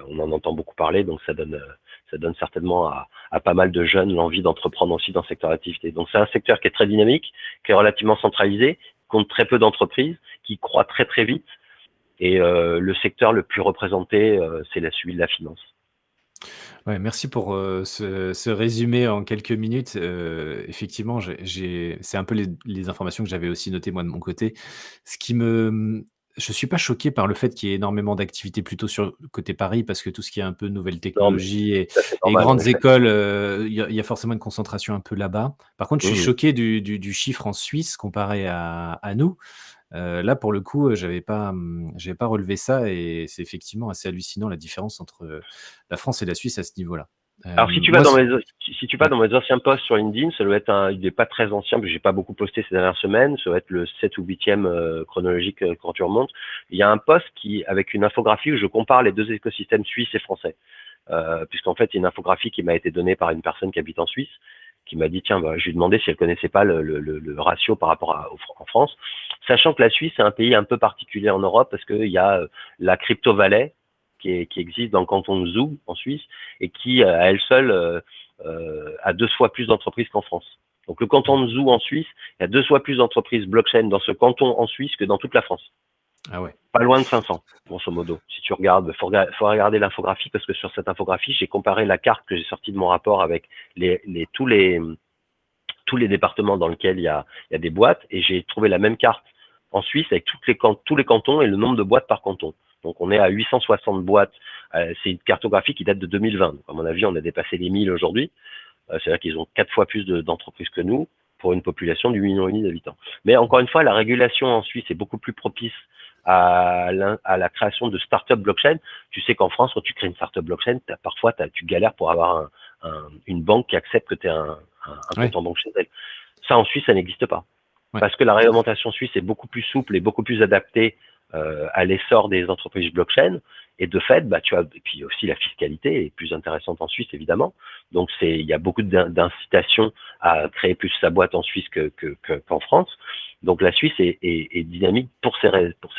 on en entend beaucoup parler. Donc ça donne certainement à pas mal de jeunes l'envie d'entreprendre aussi dans ce secteur d'activité. Donc c'est un secteur qui est très dynamique, qui est relativement centralisé, compte très peu d'entreprises, qui croît très très vite. Et le secteur le plus représenté, c'est celui de la finance. Ouais, merci pour ce résumé en quelques minutes. Effectivement, c'est un peu les informations que j'avais aussi notées moi de mon côté. Ce qui me, je suis pas choqué par le fait qu'il y ait énormément d'activités plutôt sur le côté Paris, parce que tout ce qui est un peu nouvelles Non, mais technologies ça c'est et normal en grandes effet. écoles, il y a forcément une concentration un peu là-bas. Par contre, je suis Mmh. choqué du chiffre en Suisse comparé à nous. Là, pour le coup, j'avais pas relevé ça, et c'est effectivement assez hallucinant la différence entre, la France et la Suisse à ce niveau-là. Alors si tu vas Moi dans c si tu vas Ouais, dans mes anciens posts sur LinkedIn, ça doit être il n'est pas très ancien, parce que j'ai pas beaucoup posté ces dernières semaines, ça doit être le 7 ou 8e chronologique quand tu remontes. Il y a un post avec une infographie où je compare les deux écosystèmes suisses et français. Puisqu'en fait, il y a une infographie qui m'a été donnée par une personne qui habite en Suisse, qui m'a dit, tiens, je lui ai demandé si elle connaissait pas le ratio par rapport en France, sachant que la Suisse est un pays un peu particulier en Europe, parce qu'il y a la crypto-vallée qui existe dans le canton de Zoug, en Suisse, et qui, à elle seule, a 2 fois plus d'entreprises qu'en France. Donc le canton de Zoug en Suisse, il y a 2 fois plus d'entreprises blockchain dans ce canton en Suisse que dans toute la France. ah ouais. Pas loin de 500, grosso modo. Si tu regardes, faut regarder l'infographie, parce que sur cette infographie, j'ai comparé la carte que j'ai sortie de mon rapport avec tous les départements dans lesquels il y a des boîtes, et j'ai trouvé la même carte en Suisse avec tous les cantons et le nombre de boîtes par canton. Donc on est à 860 boîtes. C'est une cartographie qui date de 2020. Donc à mon avis, on a dépassé les 1000 aujourd'hui. C'est-à-dire qu'ils ont 4 fois plus d'entreprises que nous pour une population du 1,5 million d'habitants. Mais encore une fois, la régulation en Suisse est beaucoup plus propice à la création de start-up blockchain. Tu sais qu'en France, quand tu crées une start-up blockchain, parfois tu galères pour avoir une banque qui accepte que tu aies un compte Ouais, en banque chez elle. Ça, en Suisse, ça n'existe pas. ouais. Parce que la réglementation suisse est beaucoup plus souple et beaucoup plus adaptée à l'essor des entreprises blockchain. Et de fait, et puis aussi la fiscalité est plus intéressante en Suisse, évidemment. Donc il y a beaucoup d'incitations à créer plus sa boîte en Suisse qu'en France. Donc la Suisse est dynamique pour ces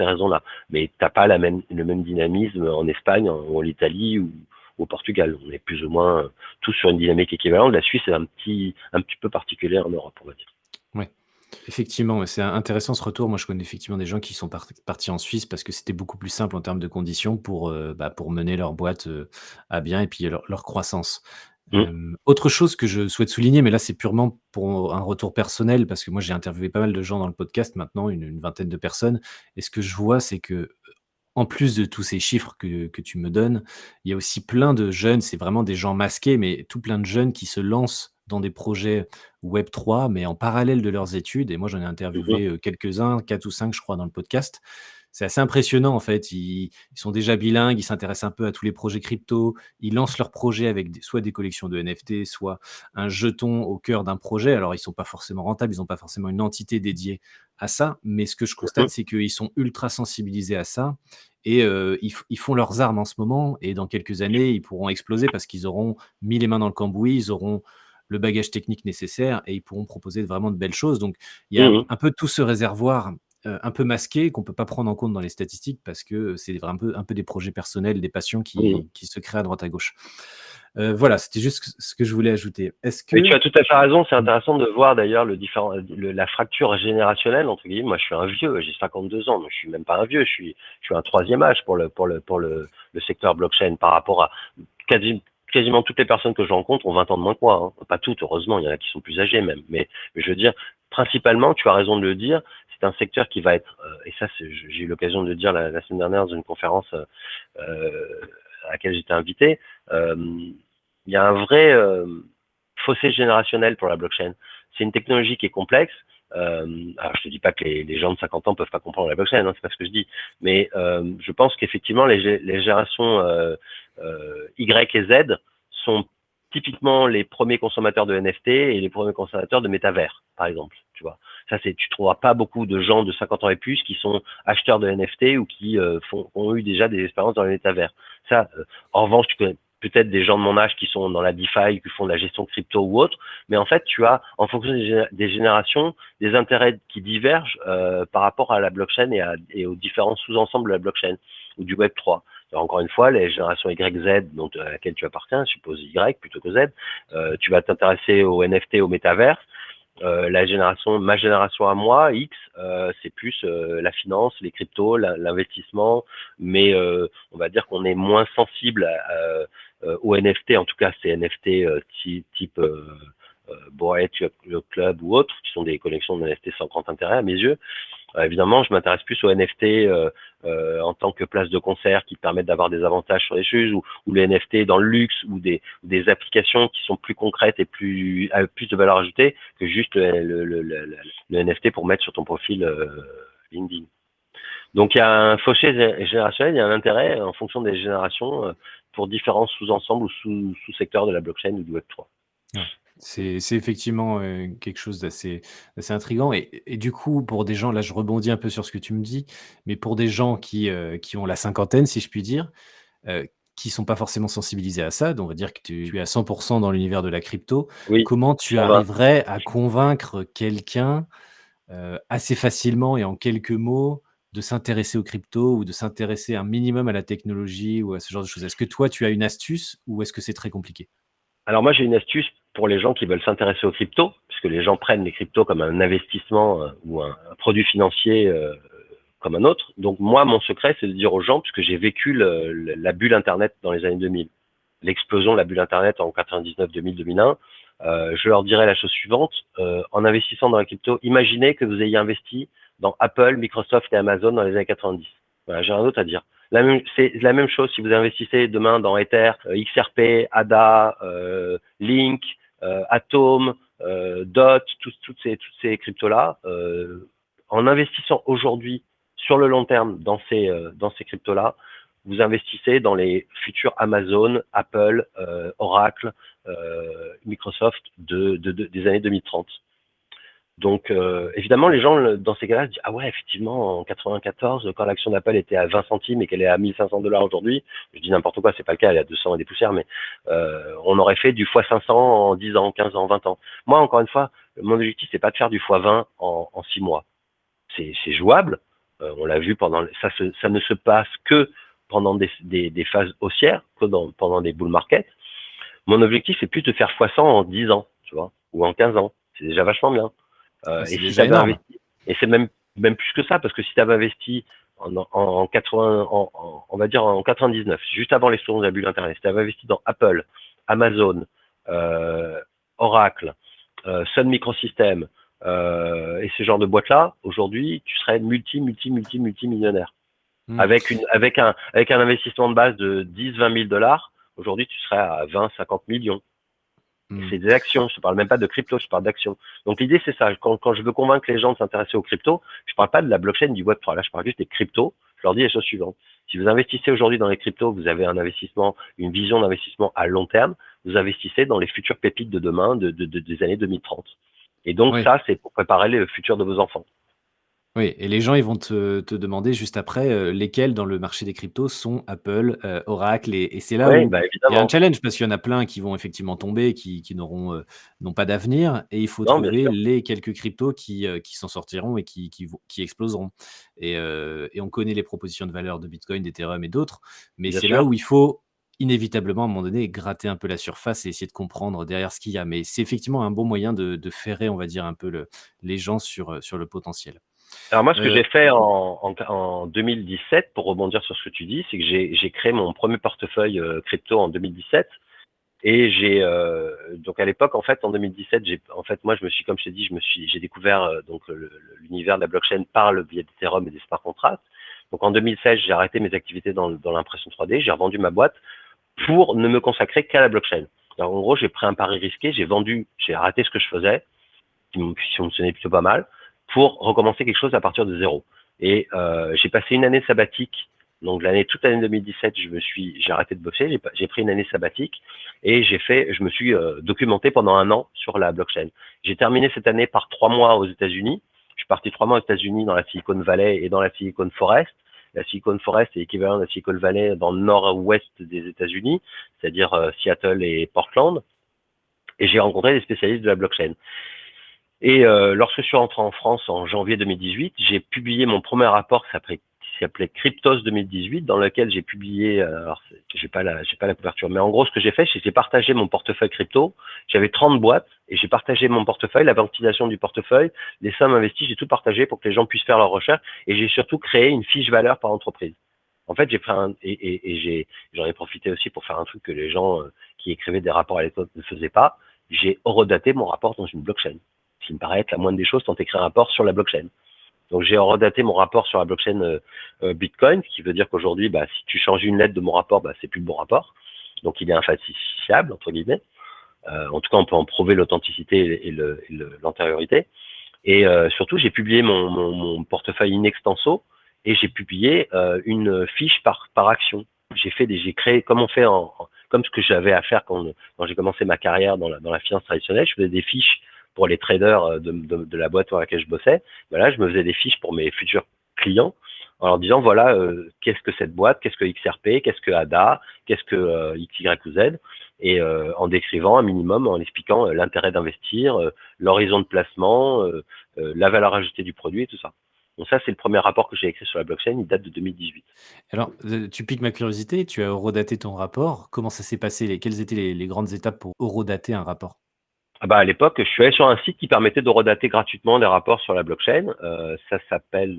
raisons-là. Mais t'as pas le même dynamisme en Espagne, en Italie ou au Portugal. On est plus ou moins tous sur une dynamique équivalente. La Suisse est un petit peu particulière en Europe, on va dire. Ouais. Effectivement, ouais, c'est intéressant ce retour. Moi, je connais effectivement des gens qui sont partis en Suisse parce que c'était beaucoup plus simple en termes de conditions pour mener leur boîte, à bien, et puis leur croissance. Mmh. Autre chose que je souhaite souligner, mais là, c'est purement pour un retour personnel, parce que moi, j'ai interviewé pas mal de gens dans le podcast maintenant, une vingtaine de personnes, et ce que je vois, c'est que, en plus de tous ces chiffres que tu me donnes, il y a aussi plein de jeunes, c'est vraiment des gens masqués, mais tout plein de jeunes qui se lancent dans des projets Web3, mais en parallèle de leurs études, et moi j'en ai Mmh. interviewé, quelques-uns, 4 ou 5 je crois dans le podcast. C'est assez impressionnant en fait, ils sont déjà bilingues, ils s'intéressent un peu à tous les projets crypto, ils lancent leurs projets avec soit des collections de NFT, soit un jeton au cœur d'un projet. Alors ils sont pas forcément rentables, ils ont pas forcément une entité dédiée à ça, mais ce que je constate, Mmh. c'est qu'ils sont ultra sensibilisés à ça, et ils font leurs armes en ce moment, et dans quelques années, ils pourront exploser parce qu'ils auront mis les mains dans le cambouis, ils auront le bagage technique nécessaire, et ils pourront proposer vraiment de belles choses. Donc il y a Mmh. un peu tout ce réservoir, un peu masqué, qu'on peut pas prendre en compte dans les statistiques, parce que c'est un peu des projets personnels, des passions Mmh. qui se créent à droite à gauche. Voilà, c'était juste ce que je voulais ajouter. Est-ce Mais tu que as tout à fait raison. C'est mmh, intéressant de voir d'ailleurs la fracture générationnelle entre guillemets. Moi, je suis un vieux, j'ai 52 ans, mais je suis même pas un vieux. Je suis un troisième âge pour le secteur blockchain par rapport à quasi quasiment toutes les personnes que je rencontre ont 20 ans de moins que moi, hein. Pas toutes, heureusement, il y en a qui sont plus âgés même. Mais je veux dire, principalement, tu as raison de le dire, c'est un secteur qui va être, et ça, j'ai eu l'occasion de le dire la semaine dernière dans une conférence à laquelle j'étais invité, il y a un vrai fossé générationnel pour la blockchain. C'est une technologie qui est complexe. Alors je te dis pas que les gens de 50 ans peuvent pas comprendre la blockchain, hein, c'est pas ce que je dis, mais je pense qu'effectivement les générations Y et Z sont typiquement les premiers consommateurs de NFT et les premiers consommateurs de métavers, par exemple. Tu vois, ça tu trouveras pas beaucoup de gens de 50 ans et plus qui sont acheteurs de NFT ou qui ont eu déjà des expériences dans les métavers. Ça, en revanche, tu connais peut-être des gens de mon âge qui sont dans la DeFi, qui font de la gestion crypto ou autre, mais en fait, tu as, en fonction des générations, des intérêts qui divergent par rapport à la blockchain et aux différents sous-ensembles de la blockchain ou du Web 3. Alors, encore une fois, les générations YZ, à laquelle tu appartiens, je suppose Y plutôt que Z, tu vas t'intéresser aux NFT, au métavers. Ma génération à moi, X, c'est plus la finance, les cryptos, l'investissement, mais on va dire qu'on est moins sensible aux NFT, en tout cas ces NFT type Bored Club ou autres, qui sont des collections de NFT sans grand intérêt à mes yeux. Évidemment, je m'intéresse plus aux NFT en tant que place de concert qui permettent d'avoir des avantages sur les choses, ou les NFT dans le luxe, ou des applications qui sont plus concrètes et avec plus de valeur ajoutée que juste le NFT pour mettre sur ton profil LinkedIn. Donc il y a un fossé générationnel, il y a un intérêt en fonction des générations pour différents sous-ensembles ou sous-secteurs de la blockchain ou du Web3. Ouais. C'est effectivement quelque chose d'assez intriguant. Et du coup, pour des gens, là je rebondis un peu sur ce que tu me dis, mais pour des gens qui ont la cinquantaine, si je puis dire, qui sont pas forcément sensibilisés à ça, donc on va dire que tu es à 100% dans l'univers de la crypto, Oui, comment tu 120. arriverais à convaincre quelqu'un assez facilement et en quelques mots de s'intéresser aux cryptos ou de s'intéresser un minimum à la technologie ou à ce genre de choses? Est-ce que toi, tu as une astuce ou est-ce que c'est très compliqué? Alors moi j'ai une astuce pour les gens qui veulent s'intéresser aux cryptos, puisque les gens prennent les cryptos comme un investissement ou un produit financier comme un autre. Donc moi mon secret c'est de dire aux gens, puisque j'ai vécu la bulle Internet dans les années 2000, l'explosion de la bulle Internet en 99, 2000, 2001, je leur dirais la chose suivante, en investissant dans la crypto, imaginez que vous ayez investi dans Apple, Microsoft et Amazon dans les années 90. Voilà, j'ai rien d'autre à dire. C'est la même chose si vous investissez demain dans Ether, XRP, ADA, Link, Atom, DOT, toutes ces cryptos-là. En investissant aujourd'hui sur le long terme dans ces cryptos-là, vous investissez dans les futurs Amazon, Apple, Oracle, Microsoft des années 2030. Donc, évidemment, les gens, dans ces cas-là, se disent, ah ouais, effectivement, en 94, quand l'action d'Apple était à 20 centimes et qu'elle est à 1500 $ aujourd'hui, je dis n'importe quoi, c'est pas le cas, elle est à 200 et des poussières, mais on aurait fait du x500 en 10 ans, 15 ans, 20 ans. Moi, encore une fois, mon objectif, c'est pas de faire du x20 en 6 mois. C'est jouable. On l'a vu ça ne se passe que pendant des phases haussières, que pendant des bull markets. Mon objectif, c'est plus de faire x100 en 10 ans, tu vois, ou en 15 ans. C'est déjà vachement bien. Ah, Et c'est si tu déjà avais énorme. investi, et c'est même plus que ça, parce que si tu avais investi en 80, on va dire en 99, juste avant l'explosion de la bulle Internet, si tu avais investi dans Apple, Amazon, Oracle, Sun Microsystems, et ce genre de boîtes-là, aujourd'hui, tu serais multimillionnaire. Hmm. Avec un investissement de base de 10, 20 000 $, aujourd'hui, tu serais à 20, 50 millions. Hmm. C'est des actions, je ne parle même pas de crypto, je parle d'actions. Donc l'idée, c'est ça. Quand je veux convaincre les gens de s'intéresser aux cryptos, je ne parle pas de la blockchain, du Web3. Là, je parle juste des cryptos. Je leur dis les choses suivantes. Si vous investissez aujourd'hui dans les cryptos, vous avez un investissement, une vision d'investissement à long terme, vous investissez dans les futures pépites de demain, des années 2030. Et donc Oui. ça, c'est pour préparer le futur de vos enfants. Oui, et les gens, ils vont te demander juste après, lesquels dans le marché des cryptos sont Apple, Oracle et c'est là Oui, où bah il y a un évidemment. challenge parce qu'il y en a plein qui vont effectivement tomber, qui n'ont pas d'avenir et il faut Non, bien trouver sûr, les quelques cryptos qui s'en sortiront et qui exploseront et on connaît les propositions de valeur de Bitcoin, d'Ethereum et d'autres, mais bien c'est là sûr. où il faut inévitablement, à un moment donné, gratter un peu la surface et essayer de comprendre derrière ce qu'il y a. Mais c'est effectivement un bon moyen de ferrer, on va dire, un peu les gens sur le potentiel. Alors moi, ce que Heu j'ai fait en 2017, pour rebondir sur ce que tu dis, c'est que j'ai créé mon premier portefeuille crypto en 2017. Et donc à l'époque, en fait, en 2017, moi, comme je t'ai dit, j'ai découvert donc l'univers de la blockchain par le biais d'Ethereum et des smart contracts. Donc en 2016, j'ai arrêté mes activités dans l'impression 3D, j'ai revendu ma boîte pour ne me consacrer qu'à la blockchain. Alors, en gros, j'ai pris un pari risqué, j'ai arrêté ce que je faisais, qui fonctionnait plutôt pas mal, pour recommencer quelque chose à partir de zéro. Et j'ai passé une année sabbatique. Donc toute l'année 2017, j'ai arrêté de bosser, j'ai pris une année sabbatique et je me suis documenté pendant un an sur la blockchain. J'ai terminé cette année par 3 mois aux États-Unis. Je suis parti 3 mois aux États-Unis dans la Silicon Valley et dans la Silicon Forest. La Silicon Forest est équivalent de la Silicon Valley dans le nord-ouest des États-Unis, c'est-à-dire Seattle et Portland. Et j'ai rencontré des spécialistes de la blockchain. Et lorsque je suis rentré en France en janvier 2018, j'ai publié mon premier rapport qui s'appelait Cryptos 2018, dans lequel j'ai publié, alors j'ai pas la couverture, mais en gros ce que j'ai fait, c'est que j'ai partagé mon portefeuille crypto. J'avais 30 boîtes et j'ai partagé mon portefeuille, la ventilation du portefeuille, les sommes investies, j'ai tout partagé pour que les gens puissent faire leurs recherches, et j'ai surtout créé une fiche valeur par entreprise. En fait, j'en ai profité aussi pour faire un truc que les gens qui écrivaient des rapports à l'époque ne faisaient pas. J'ai horodaté mon rapport dans une blockchain, ce qui me paraît être la moindre des choses quand tu écris un rapport sur la blockchain. Donc j'ai horodaté mon rapport sur la blockchain Bitcoin, ce qui veut dire qu'aujourd'hui, si tu changes une lettre de mon rapport, c'est plus le bon rapport. Donc il est infalsifiable, entre guillemets. En tout cas, on peut en prouver l'authenticité et l'antériorité. Et surtout, j'ai publié mon portefeuille in extenso et j'ai publié une fiche par action. J'ai créé, comme ce que j'avais à faire quand j'ai commencé ma carrière dans la finance traditionnelle, je faisais des fiches pour les traders de la boîte pour laquelle je bossais. Là, je me faisais des fiches pour mes futurs clients en leur disant, voilà, qu'est-ce que cette boîte, qu'est-ce que XRP, qu'est-ce que ADA, qu'est-ce que X, Y ou Z, et en décrivant un minimum, en expliquant l'intérêt d'investir, l'horizon de placement, la valeur ajoutée du produit et tout ça. Donc ça, c'est le premier rapport que j'ai écrit sur la blockchain, il date de 2018. Alors, tu piques ma curiosité, tu as horodaté ton rapport. Comment ça s'est passé? Quelles étaient les grandes étapes pour horodater un rapport? À l'époque, je suis allé sur un site qui permettait de redater gratuitement des rapports sur la blockchain. Ça s'appelle,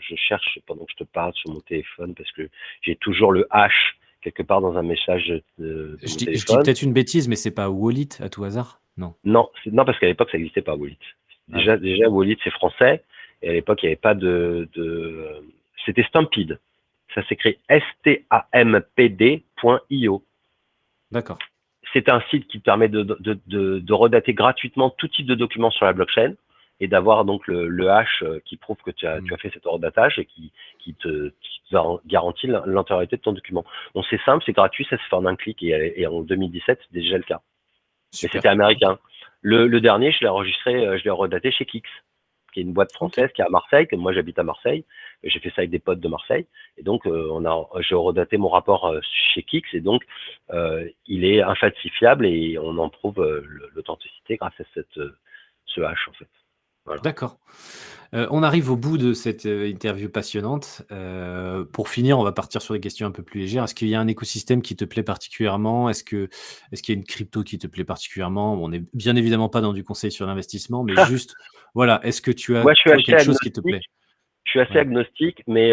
je cherche pendant que je te parle sur mon téléphone parce que j'ai toujours le hash quelque part dans un message de mon Je dis téléphone. peut-être une bêtise, mais c'est pas Wallet à tout hasard? Non. Non, parce qu'à l'époque, ça n'existait pas, Wallet. Ah oui. Déjà, Wallet, c'est français. Et à l'époque, il n'y avait pas c'était Stampede. Ça s'écrit stampd.io. D'accord. C'est un site qui permet de redater gratuitement tout type de documents sur la blockchain et d'avoir donc le hash qui prouve que tu as fait cet redatage et qui te garantit l'antériorité de ton document. Donc c'est simple, c'est gratuit, ça se fait en un clic et en 2017, c'est déjà le cas. Super. Mais c'était américain. Le dernier, je l'ai enregistré, je l'ai redaté chez Kix, qui est une boîte française qui est à Marseille, comme moi j'habite à Marseille. J'ai fait ça avec des potes de Marseille. Et donc, j'ai redaté mon rapport chez Kix. Et donc, il est infalsifiable et on en prouve l'authenticité grâce à ce hash, en fait. Voilà. D'accord. On arrive au bout de cette interview passionnante. Pour finir, on va partir sur des questions un peu plus légères. Est-ce qu'il y a un écosystème qui te plaît particulièrement? Est-ce qu'il y a une crypto qui te plaît particulièrement? On n'est bien évidemment pas dans du conseil sur l'investissement, mais juste, voilà, est-ce que tu as, Moi, je suis toi, assez quelque chose qui te plaît? agnostique. Je suis assez agnostique, mais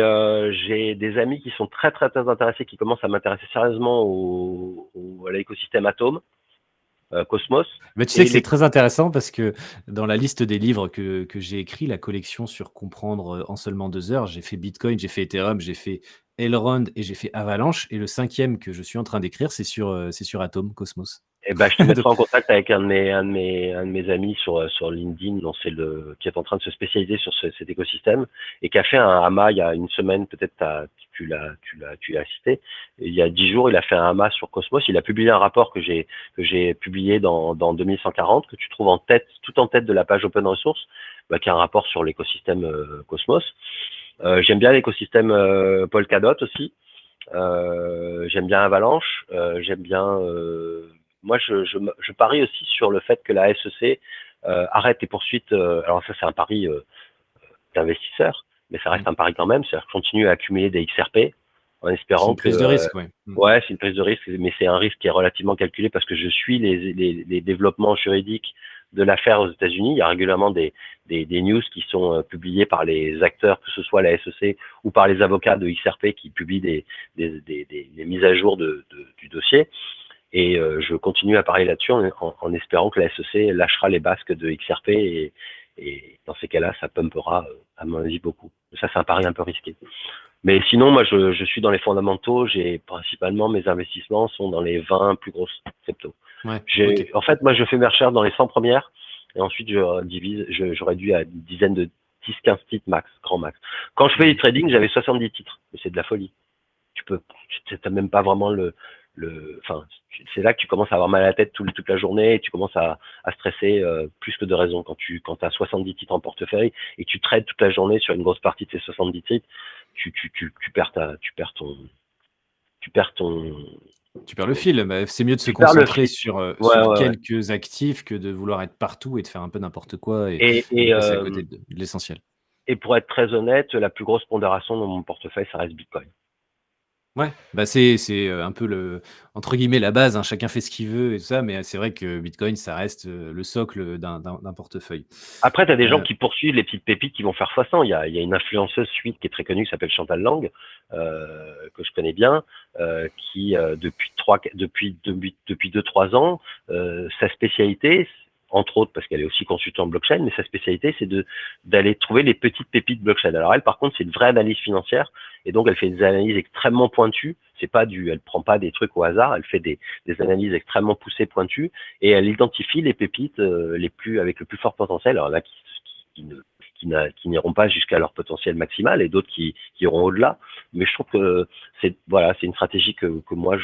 j'ai des amis qui sont très, très, très intéressés, qui commencent à m'intéresser sérieusement à l'écosystème Atom. Cosmos. Mais tu sais que c'est très intéressant parce que dans la liste des livres que j'ai écrit, la collection sur comprendre en seulement 2 heures, j'ai fait Bitcoin, j'ai fait Ethereum, j'ai fait Elrond et j'ai fait Avalanche. Et le 5e que je suis en train d'écrire, c'est sur Atom, Cosmos. Je te mettrai en contact avec un de mes amis sur LinkedIn, qui est en train de se spécialiser sur cet écosystème et qui a fait un hama il y a une semaine, peut-être tu l'as cité. Il y a 10 jours, il a fait un hama sur Cosmos. Il a publié un rapport que j'ai publié dans 2140, que tu trouves tout en tête de la page Open Resource, qui est un rapport sur l'écosystème Cosmos. J'aime bien l'écosystème Polkadot aussi. J'aime bien Avalanche. J'aime bien moi, je parie aussi sur le fait que la SEC arrête les poursuites. Alors ça, c'est un pari d'investisseur, mais ça reste un pari quand même. C'est-à-dire continue à accumuler des XRP en espérant que... C'est une prise de risque, oui. Ouais, c'est une prise de risque, mais c'est un risque qui est relativement calculé parce que je suis les développements juridiques de l'affaire aux États-Unis. Il y a régulièrement des news qui sont publiées par les acteurs, que ce soit la SEC ou par les avocats de XRP qui publient des mises à jour du dossier. Et je continue à parler là-dessus en espérant que la SEC lâchera les basques de XRP et dans ces cas-là, ça pumpera, à mon avis, beaucoup. Ça, c'est un pari un peu risqué. Mais sinon, moi, je suis dans les fondamentaux. J'ai principalement mes investissements sont dans les 20 plus grosses cryptos. Ouais, ok. En fait, moi, je fais mes recherches dans les 100 premières et ensuite je réduis à une dizaine de 10-15 titres max, grand max. Quand je fais du trading, j'avais 70 titres, mais c'est de la folie. T'as même pas vraiment enfin, c'est là que tu commences à avoir mal à la tête toute la journée et tu commences à stresser plus que de raison quand as 70 titres en portefeuille et que tu trades toute la journée sur une grosse partie de ces 70 titres, tu perds ton, Tu perds le fil. Bah, c'est mieux de se tu perds le concentrer fil. sur, Ouais, ouais, ouais. quelques actifs que de vouloir être partout et de faire un peu n'importe quoi Et, et de et, passer à euh, côté de l'essentiel. et pour être très honnête, la plus grosse pondération dans mon portefeuille, ça reste Bitcoin. Ouais, bah, c'est, un peu le entre guillemets «la base», hein, chacun fait ce qu'il veut et tout ça, mais c'est vrai que bitcoin, ça reste, le socle, d'un portefeuille. Après, tu as des gens Heu, qui poursuivent les petites pépites qui vont faire x100. Il y a une influenceuse suite qui est très connue qui s'appelle Chantal Lang, que je connais bien, qui depuis 2-3 ans, sa spécialité, entre autres parce qu'elle est aussi consultante blockchain, mais sa spécialité c'est d'aller trouver les petites pépites blockchain. Alors elle, par contre, c'est une vraie analyse financière et donc elle fait des analyses extrêmement pointues. Elle prend pas des trucs au hasard, elle fait des analyses extrêmement poussées, pointues et elle identifie les pépites avec le plus fort potentiel. Alors là, qui n'iront pas jusqu'à leur potentiel maximal et d'autres qui iront au-delà. Mais je trouve que c'est une stratégie que moi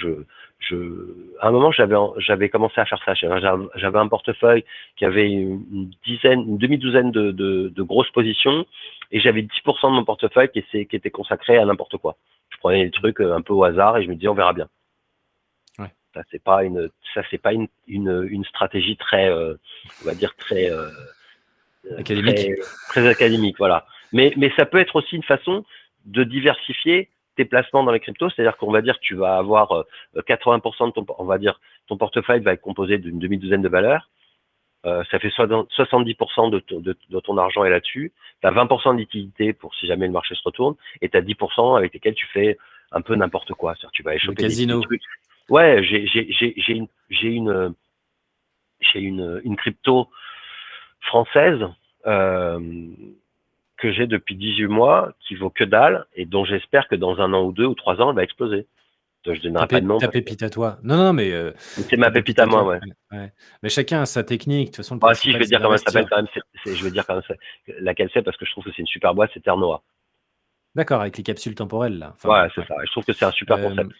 à un moment j'avais commencé à faire ça. J'avais un portefeuille qui avait une demi-douzaine de grosses positions et j'avais 10% de mon portefeuille qui était consacré à n'importe quoi. Je prenais des trucs un peu au hasard et je me disais on verra bien. ouais, Ça c'est pas une stratégie très on va dire académique. très académique, voilà. Mais ça peut être aussi une façon de diversifier tes placements dans les cryptos, c'est-à-dire qu'on va dire que tu vas avoir 80% on va dire, ton portefeuille va être composé d'une demi-douzaine de valeurs. Ça fait 70% de ton argent est là-dessus. Tu as 20% de liquidité pour si jamais le marché se retourne, et tu as 10% avec lesquels tu fais un peu n'importe quoi. C'est-à-dire tu vas aller Le choper des petits casino. trucs. Ouais, j'ai une crypto française euh, que j'ai depuis 18 mois, qui vaut que dalle, et dont j'espère que dans 1 an ou 2 ou 3 ans, elle va exploser. Donc, je Ta donnerai pas de nom ta parce que pépite à toi. Non, non, mais c'est ta ma pépite pépite à à moi, toi. ouais. Ouais, ouais. Mais chacun a sa technique. De toute façon, le Bah, si, je principal, vais c'est dire comment elle s'appelle d'investir. quand même, je vais dire quand même laquelle c'est parce que je trouve que c'est une super boîte, c'est Ternoa. D'accord, avec les capsules temporelles, là. Enfin bon, Voilà, c'est ouais. ça. Et je trouve que c'est un super concept.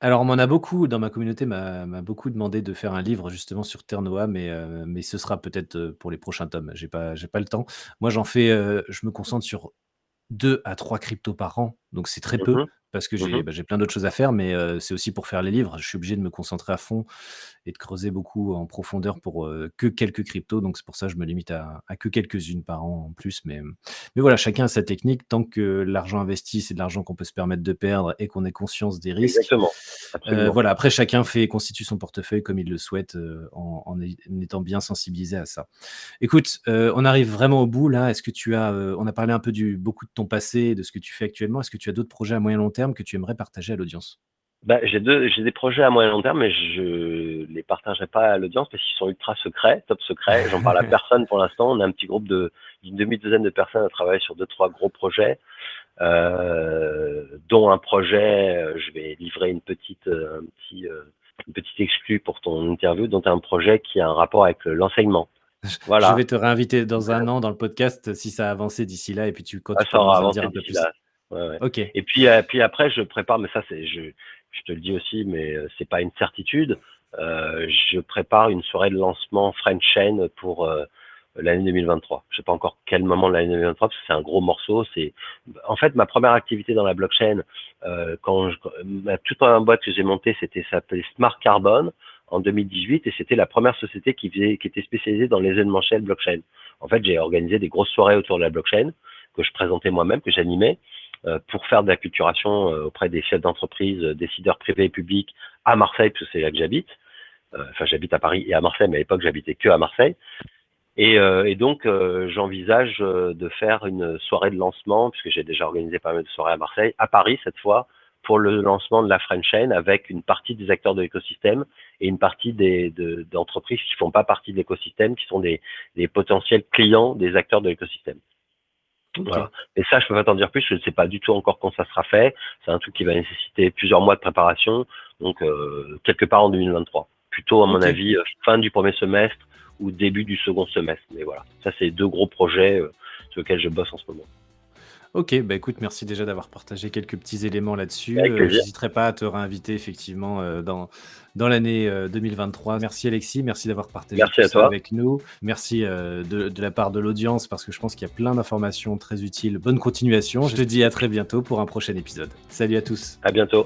Alors, on m'en a beaucoup dans ma communauté m'a beaucoup demandé de faire un livre justement sur Terre Noire, mais ce sera peut-être, pour les prochains tomes. J'ai pas le temps. Moi, je me concentre sur 2 à 3 cryptos par an, donc c'est très peu Mhm, parce que mhm. j'ai plein d'autres choses à faire, mais c'est aussi pour faire les livres. Je suis obligé de me concentrer à fond et de creuser beaucoup en profondeur pour, que quelques cryptos, donc c'est pour ça que je me limite à que quelques-unes par an en plus, mais voilà, chacun a sa technique. Tant que l'argent investi, c'est de l'argent qu'on peut se permettre de perdre et qu'on ait conscience des risques. Exactement. Absolument. Voilà, après chacun constitue son portefeuille comme il le souhaite, en étant bien sensibilisé à ça. Écoute, on arrive vraiment au bout là. Est-ce que tu as, on a parlé un peu du beaucoup de ton passé, de ce que tu fais actuellement. Est-ce que tu as d'autres projets à moyen long terme que tu aimerais partager à l'audience? Bah, j'ai des projets à moyen long terme, mais je les partagerai pas à l'audience parce qu'ils sont ultra secrets, top secrets. J'en parle à personne pour l'instant. On a un petit groupe d'une demi-douzaine de personnes à travailler sur 2-3 gros projets, dont un projet, je vais livrer une petite exclue pour ton interview, dont un projet qui a un rapport avec l'enseignement. Je Voilà. vais te réinviter dans un an dans le podcast si ça a avancé d'ici là et puis quand Ah, tu ça pourras aura nous en dire avancé un peu d'ici plus. là. Ouais, ouais. OK. Et puis après, je prépare, mais ça, je te le dis aussi, mais c'est pas une certitude. Je prépare une soirée de lancement French Chain pour l'année 2023. Je sais pas encore quel moment de l'année 2023 parce que c'est un gros morceau. En fait, ma première activité dans la blockchain, ma toute première boîte que j'ai montée, ça s'appelait Smart Carbon en 2018 et c'était la première société qui était spécialisée dans les événementiels blockchain. En fait, j'ai organisé des grosses soirées autour de la blockchain que je présentais moi-même, que j'animais, pour faire de la culturation auprès des chefs d'entreprise, décideurs privés et publics à Marseille, parce que c'est là que j'habite. Enfin, j'habite à Paris et à Marseille, mais à l'époque, j'habitais que à Marseille. Et donc, j'envisage de faire une soirée de lancement, puisque j'ai déjà organisé pas mal de soirées à Marseille, à Paris cette fois, pour le lancement de la French Chain avec une partie des acteurs de l'écosystème et une partie d'entreprises qui font pas partie de l'écosystème, qui sont des potentiels clients des acteurs de l'écosystème. Ok. Voilà. Et ça, je peux pas t'en dire plus, je ne sais pas du tout encore quand ça sera fait. C'est un truc qui va nécessiter plusieurs mois de préparation, donc quelque part en 2023. Plutôt, à mon Ok. avis, fin du premier semestre ou début du second semestre. Mais voilà, ça, c'est deux gros projets sur lesquels je bosse en ce moment. Ok, bah écoute, merci déjà d'avoir partagé quelques petits éléments là-dessus. Avec plaisir. J'hésiterai pas à te réinviter effectivement dans l'année 2023. Merci Alexis, merci d'avoir partagé Merci tout à ça toi. avec nous. Merci de la part de l'audience parce que je pense qu'il y a plein d'informations très utiles. Bonne continuation. Je te dis à très bientôt pour un prochain épisode. Salut à tous. À bientôt.